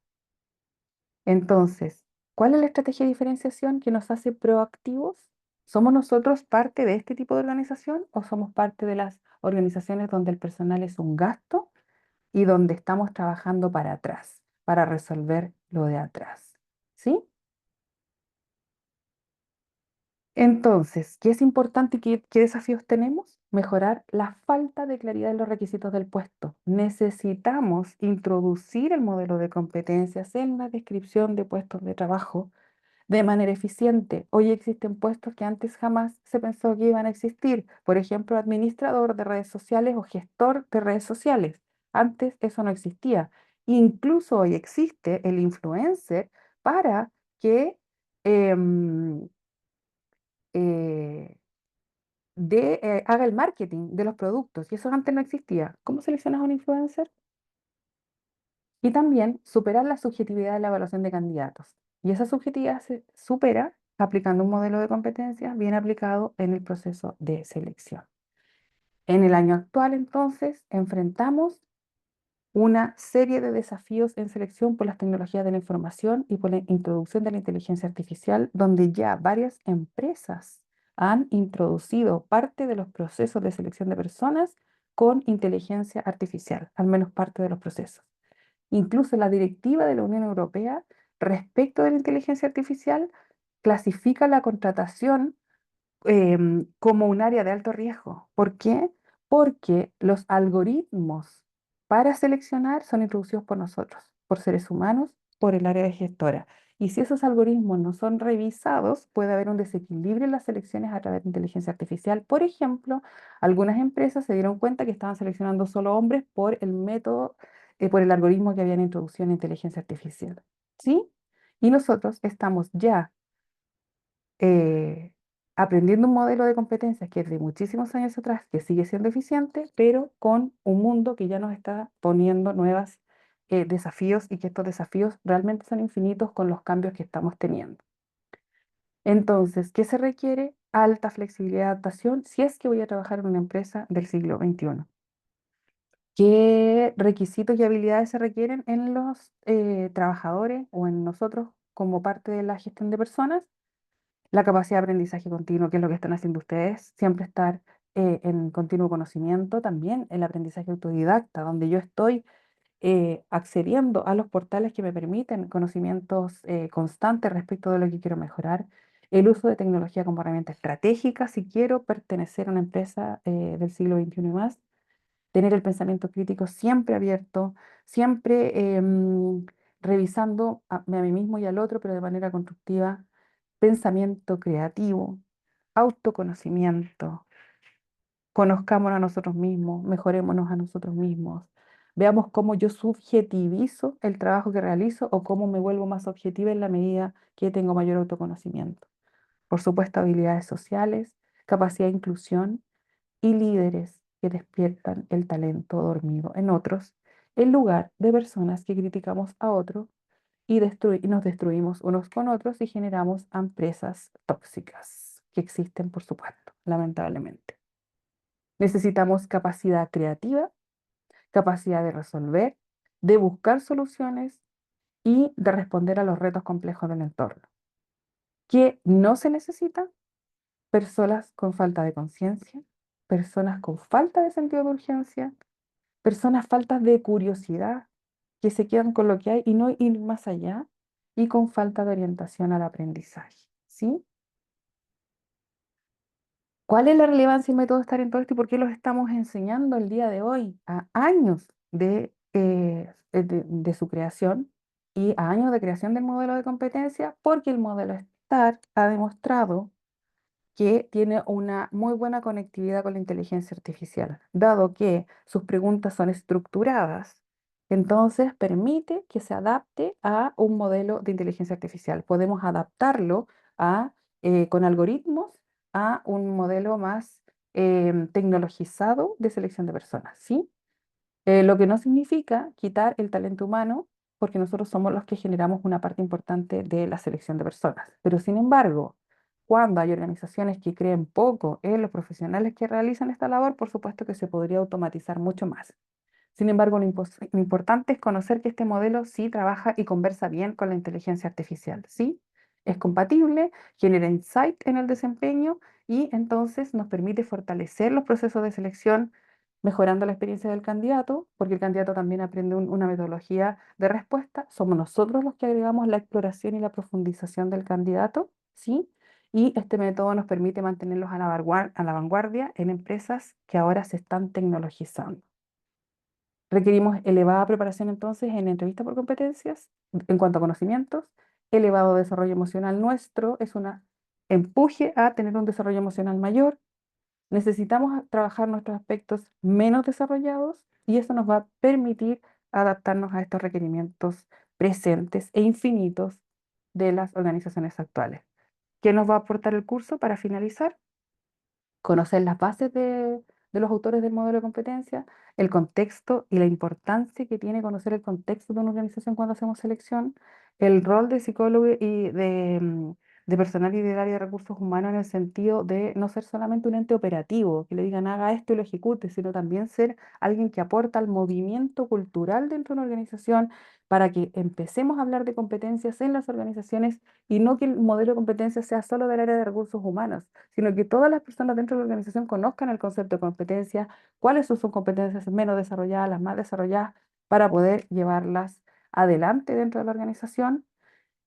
Entonces, ¿cuál es la estrategia de diferenciación que nos hace proactivos? ¿Somos nosotros parte de este tipo de organización o somos parte de las organizaciones donde el personal es un gasto y donde estamos trabajando para atrás, para resolver lo de atrás? ¿Sí? Entonces, ¿qué es importante y qué desafíos tenemos? Mejorar la falta de claridad en los requisitos del puesto. Necesitamos introducir el modelo de competencias en la descripción de puestos de trabajo de manera eficiente. Hoy existen puestos que antes jamás se pensó que iban a existir. Por ejemplo, administrador de redes sociales o gestor de redes sociales. Antes eso no existía. Incluso hoy existe el influencer para que em, eh, haga el marketing de los productos. Y eso antes no existía. ¿Cómo seleccionas a un influencer? Y también superar la subjetividad de la evaluación de candidatos. Y esa subjetividad se supera aplicando un modelo de competencias bien aplicado en el proceso de selección. En el año actual, entonces, enfrentamos una serie de desafíos en selección por las tecnologías de la información y por la introducción de la inteligencia artificial, donde ya varias empresas han introducido parte de los procesos de selección de personas con inteligencia artificial, al menos parte de los procesos. Incluso la directiva de la Unión Europea respecto de la inteligencia artificial clasifica la contratación como un área de alto riesgo. ¿Por qué? Porque los algoritmos para seleccionar son introducidos por nosotros, por seres humanos, por el área de gestora. Y si esos algoritmos no son revisados, puede haber un desequilibrio en las selecciones a través de inteligencia artificial. Por ejemplo, algunas empresas se dieron cuenta que estaban seleccionando solo hombres por el método, por el algoritmo que habían introducido en inteligencia artificial. ¿Sí? Y nosotros estamos ya eh, aprendiendo un modelo de competencias que es de muchísimos años atrás, que sigue siendo eficiente, pero con un mundo que ya nos está poniendo nuevos desafíos y que estos desafíos realmente son infinitos con los cambios que estamos teniendo. Entonces, ¿qué se requiere? Alta flexibilidad y adaptación si es que voy a trabajar en una empresa del siglo XXI. ¿Qué requisitos y habilidades se requieren en los trabajadores o en nosotros como parte de la gestión de personas? La capacidad de aprendizaje continuo, que es lo que están haciendo ustedes, siempre estar en continuo conocimiento, también el aprendizaje autodidacta, donde yo estoy accediendo a los portales que me permiten conocimientos constantes respecto de lo que quiero mejorar, el uso de tecnología como herramienta estratégica, si quiero pertenecer a una empresa del siglo XXI y más, tener el pensamiento crítico siempre abierto, siempre revisando a mí mismo y al otro, pero de manera constructiva, pensamiento creativo, autoconocimiento, conozcámonos a nosotros mismos, mejorémonos a nosotros mismos, veamos cómo yo subjetivizo el trabajo que realizo o cómo me vuelvo más objetiva en la medida que tengo mayor autoconocimiento. Por supuesto, habilidades sociales, capacidad de inclusión y líderes que despiertan el talento dormido en otros, en lugar de personas que criticamos a otros y nos destruimos unos con otros y generamos empresas tóxicas. que existen, por supuesto, lamentablemente. Necesitamos capacidad creativa, capacidad de resolver, de buscar soluciones y de responder a los retos complejos del entorno. ¿Qué no se necesita? Personas con falta de conciencia, personas con falta de sentido de urgencia, personas faltas de curiosidad, que se quedan con lo que hay y no ir más allá, y con falta de orientación al aprendizaje, ¿sí? ¿Cuál es la relevancia del método STAR en todo esto y por qué los estamos enseñando el día de hoy, a años de su creación y a años de creación del modelo de competencia? Porque el modelo STAR ha demostrado que tiene una muy buena conectividad con la inteligencia artificial, dado que sus preguntas son estructuradas, entonces permite que se adapte a un modelo de inteligencia artificial. Podemos adaptarlo con algoritmos a un modelo más tecnologizado de selección de personas, ¿sí? Lo que no significa quitar el talento humano, porque nosotros somos los que generamos una parte importante de la selección de personas. Pero sin embargo, cuando hay organizaciones que creen poco en los profesionales que realizan esta labor, por supuesto que se podría automatizar mucho más. Sin embargo, lo importante es conocer que este modelo sí trabaja y conversa bien con la inteligencia artificial, ¿sí? Es compatible, genera insight en el desempeño y entonces nos permite fortalecer los procesos de selección, mejorando la experiencia del candidato, porque el candidato también aprende una metodología de respuesta. Somos nosotros los que agregamos la exploración y la profundización del candidato, ¿sí? Y este método nos permite mantenerlos a la vanguardia en empresas que ahora se están tecnologizando. Requerimos elevada preparación entonces en entrevista por competencias en cuanto a conocimientos, elevado desarrollo emocional nuestro, es un empuje a tener un desarrollo emocional mayor. Necesitamos trabajar nuestros aspectos menos desarrollados y eso nos va a permitir adaptarnos a estos requerimientos presentes e infinitos de las organizaciones actuales. ¿Qué nos va a aportar el curso para finalizar? Conocer las bases de los autores del modelo de competencia, el contexto y la importancia que tiene conocer el contexto de una organización cuando hacemos selección, el rol de psicólogo y de personal y del área de recursos humanos en el sentido de no ser solamente un ente operativo, que le digan haga esto y lo ejecute, sino también ser alguien que aporta al movimiento cultural dentro de una organización para que empecemos a hablar de competencias en las organizaciones y no que el modelo de competencia sea solo del área de recursos humanos, sino que todas las personas dentro de la organización conozcan el concepto de competencia, cuáles son sus competencias menos desarrolladas, las más desarrolladas, para poder llevarlas adelante dentro de la organización.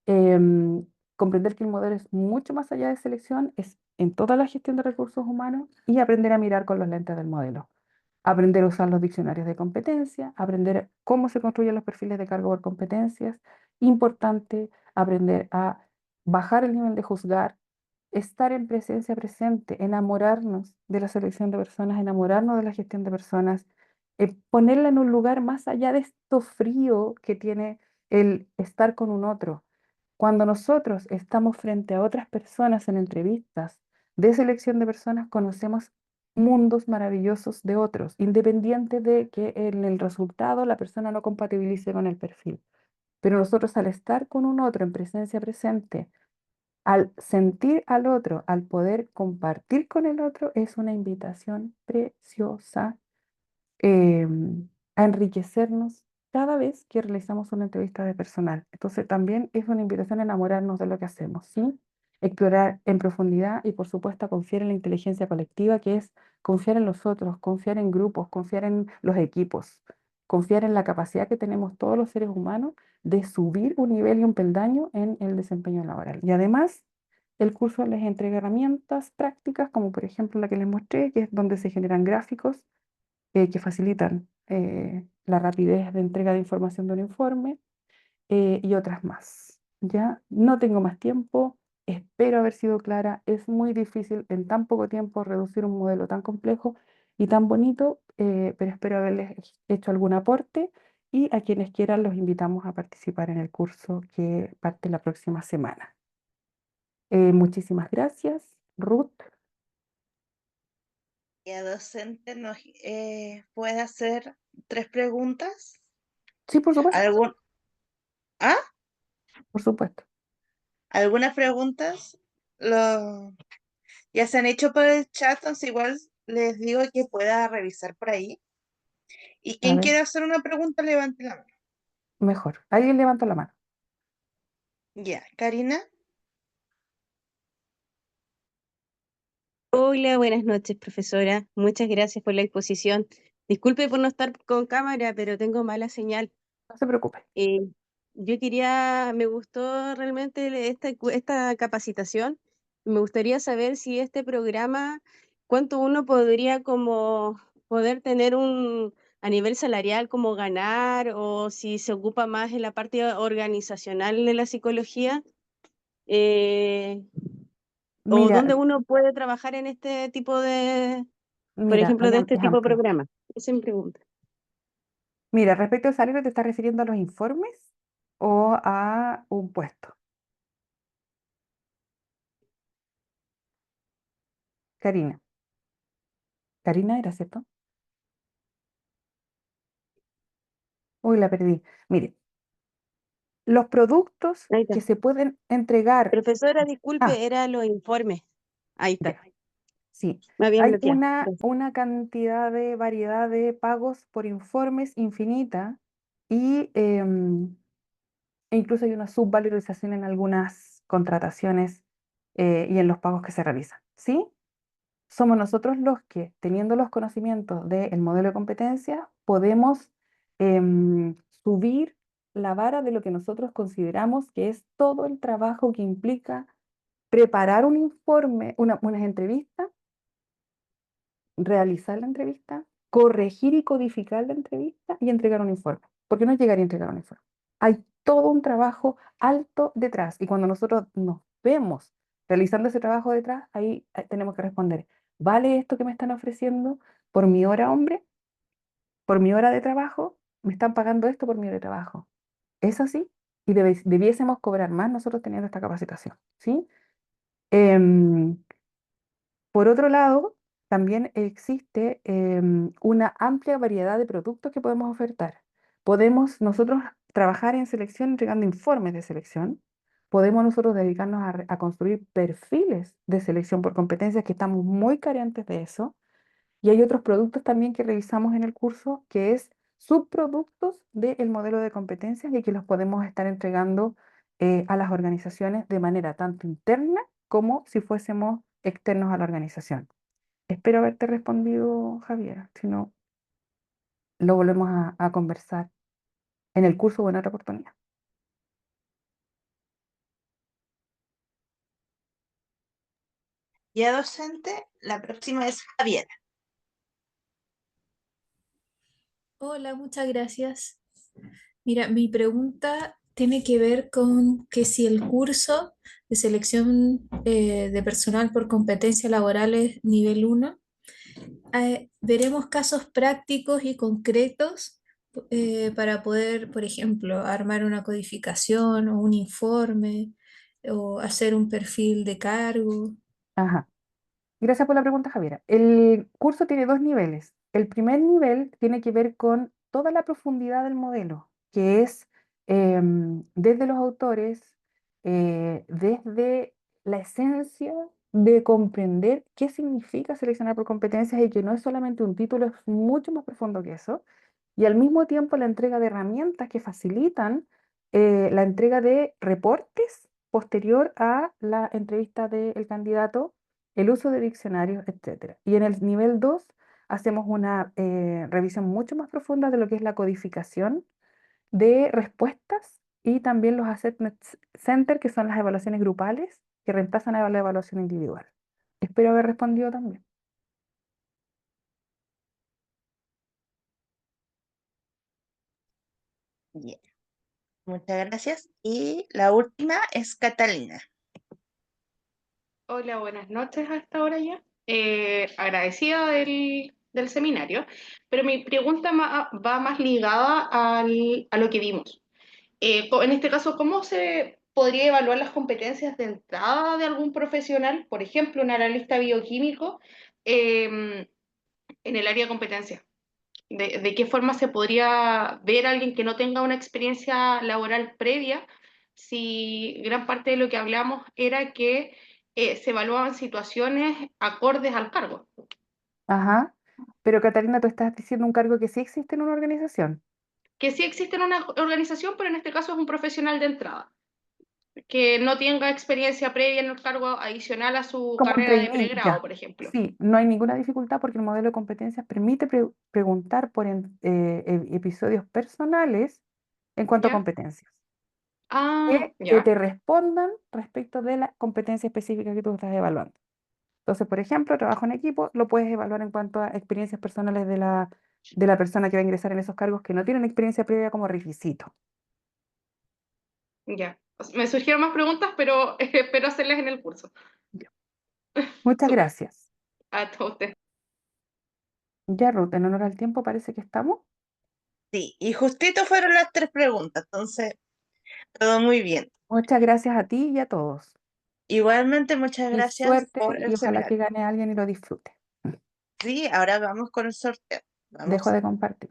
Em, Comprender que el modelo es mucho más allá de selección, es en toda la gestión de recursos humanos y aprender a mirar con los lentes del modelo. Aprender a usar los diccionarios de competencia, aprender cómo se construyen los perfiles de cargo por competencias. Importante aprender a bajar el nivel de juzgar, estar en presencia presente, enamorarnos de la selección de personas, enamorarnos de la gestión de personas, ponerla en un lugar más allá de esto frío que tiene el estar con un otro. Cuando nosotros estamos frente a otras personas en entrevistas de selección de personas, conocemos mundos maravillosos de otros, independiente de que en el resultado la persona no compatibilice con el perfil. Pero nosotros al estar con un otro en presencia presente, al sentir al otro, al poder compartir con el otro, es una invitación preciosa a enriquecernos cada vez que realizamos una entrevista de personal. Entonces también es una invitación a enamorarnos de lo que hacemos, ¿sí? Explorar en profundidad y por supuesto a confiar en la inteligencia colectiva, que es confiar en los otros, confiar en grupos, confiar en los equipos, confiar en la capacidad que tenemos todos los seres humanos de subir un nivel y un peldaño en el desempeño laboral. Y además, el curso les entrega herramientas prácticas, como por ejemplo la que les mostré, que es donde se generan gráficos que facilitan la rapidez de entrega de información de un informe y otras más. Ya no tengo más tiempo, espero haber sido clara. Es muy difícil en tan poco tiempo reducir un modelo tan complejo y tan bonito, pero espero haberles hecho algún aporte y a quienes quieran los invitamos a participar en el curso que parte la próxima semana. Muchísimas gracias, Ruth. ¿La docente nos puede hacer 3 preguntas? Sí, por supuesto, ¿Algún, ¿Ah? por supuesto. ¿Algunas preguntas? Lo, Ya se han hecho por el chat, entonces igual les digo que pueda revisar por ahí. Y A quien ver, quiera hacer una pregunta, levante la mano. mejor. ¿Alguien levanta la mano? Ya, Karina. Hola, buenas noches, profesora. Muchas gracias por la exposición. Disculpe por no estar con cámara, pero tengo mala señal. No se preocupe. Eh, me gustó realmente esta capacitación. Me gustaría saber si este programa, cuánto uno podría como poder tener a nivel salarial, como ganar, o si se ocupa más en la parte organizacional de la psicología. Eh, o Mira, dónde uno puede trabajar en este tipo por mira, ejemplo, de este es tipo de amplio. programa. Esa es mi pregunta. Mira, respecto al salario, ¿te estás refiriendo a los informes o a un puesto? Karina. Karina era, ¿cierto? Uy, la perdí. Mire, los productos Ahí que está. se pueden entregar. Profesora, Ah, disculpe, era los informes. Ahí está. ya, sí. Me habían Hay bloqueado. Gracias. una cantidad de variedad de pagos por informes infinita y e incluso hay una subvalorización en algunas contrataciones y en los pagos que se realizan. ¿Sí? Somos nosotros los que, teniendo los conocimientos del modelo de competencia, podemos subir la vara de lo que nosotros consideramos que es todo el trabajo que implica preparar un informe, unas entrevistas, realizar la entrevista, corregir y codificar la entrevista y entregar un informe. Porque no es llegar y entregar un informe. Hay todo un trabajo alto detrás y cuando nosotros nos vemos realizando ese trabajo detrás, ahí tenemos que responder, ¿vale esto que me están ofreciendo por mi hora, hombre? ¿Por mi hora de trabajo? ¿Me están pagando esto por mi hora de trabajo? ¿Es así? Y debiésemos cobrar más nosotros teniendo esta capacitación, ¿sí? Em, Por otro lado, también existe una amplia variedad de productos que podemos ofertar. Podemos nosotros trabajar en selección entregando informes de selección. Podemos nosotros dedicarnos a construir perfiles de selección por competencias que estamos muy carentes de eso. Y hay otros productos también que revisamos en el curso que es subproductos del modelo de competencias y que los podemos estar entregando a las organizaciones de manera tanto interna como si fuésemos externos a la organización. Espero haberte respondido, Javier. Si no, lo volvemos a conversar en el curso o en otra oportunidad. Ya docente, la próxima es Javiera. Hola, muchas gracias. Mira, mi pregunta tiene que ver con que si el curso de selección de personal por competencias laborales nivel 1, veremos casos prácticos y concretos para poder, por ejemplo, armar una codificación o un informe o hacer un perfil de cargo. Ajá. Gracias por la pregunta, Javiera. El curso tiene dos niveles. El primer nivel tiene que ver con toda la profundidad del modelo, que es desde los autores, desde la esencia de comprender qué significa seleccionar por competencias y que no es solamente un título, es mucho más profundo que eso. Y al mismo tiempo la entrega de herramientas que facilitan la entrega de reportes posterior a la entrevista del candidato, el uso de diccionarios, etcétera. Y en el nivel 2 hacemos una revisión mucho más profunda de lo que es la codificación de respuestas y también los assessment center, que son las evaluaciones grupales que reemplazan a la evaluación individual. Espero haber respondido también. Bien, muchas gracias. Y la última es Catalina. Hola, buenas noches hasta ahora ya. Agradecida del seminario, pero mi pregunta va más ligada a lo que vimos. En este caso, ¿cómo se podría evaluar las competencias de entrada de algún profesional, por ejemplo, un analista bioquímico, en el área de competencia? De qué forma se podría ver a alguien que no tenga una experiencia laboral previa si gran parte de lo que hablamos era que se evaluaban situaciones acordes al cargo. Ajá. Pero Catalina, tú estás diciendo un cargo que sí existe en una organización. Que sí existe en una organización, pero en este caso es un profesional de entrada, que no tenga experiencia previa en el cargo adicional a su Como un carrera de trainee, pregrado, ya. por ejemplo. Sí, no hay ninguna dificultad porque el modelo de competencias permite preguntar por episodios personales en cuanto a ¿Ya? competencias. Ah, Que ya, te respondan respecto de la competencia específica que tú estás evaluando. Entonces, por ejemplo, trabajo en equipo, lo puedes evaluar en cuanto a experiencias personales de la persona que va a ingresar en esos cargos que no tienen experiencia previa como requisito. ya. Me surgieron más preguntas, pero espero hacerlas en el curso. Ya. Muchas Súper. gracias. A todos ustedes. Ya, Ruth, en honor al tiempo parece que estamos. Sí, y justito fueron las 3 preguntas, entonces todo muy bien. Muchas gracias a ti y a todos. Igualmente, muchas Y gracias suerte por y el ojalá que seminario. gane alguien y lo disfrute. Sí, ahora vamos con el sorteo. Vamos Dejo a de compartir.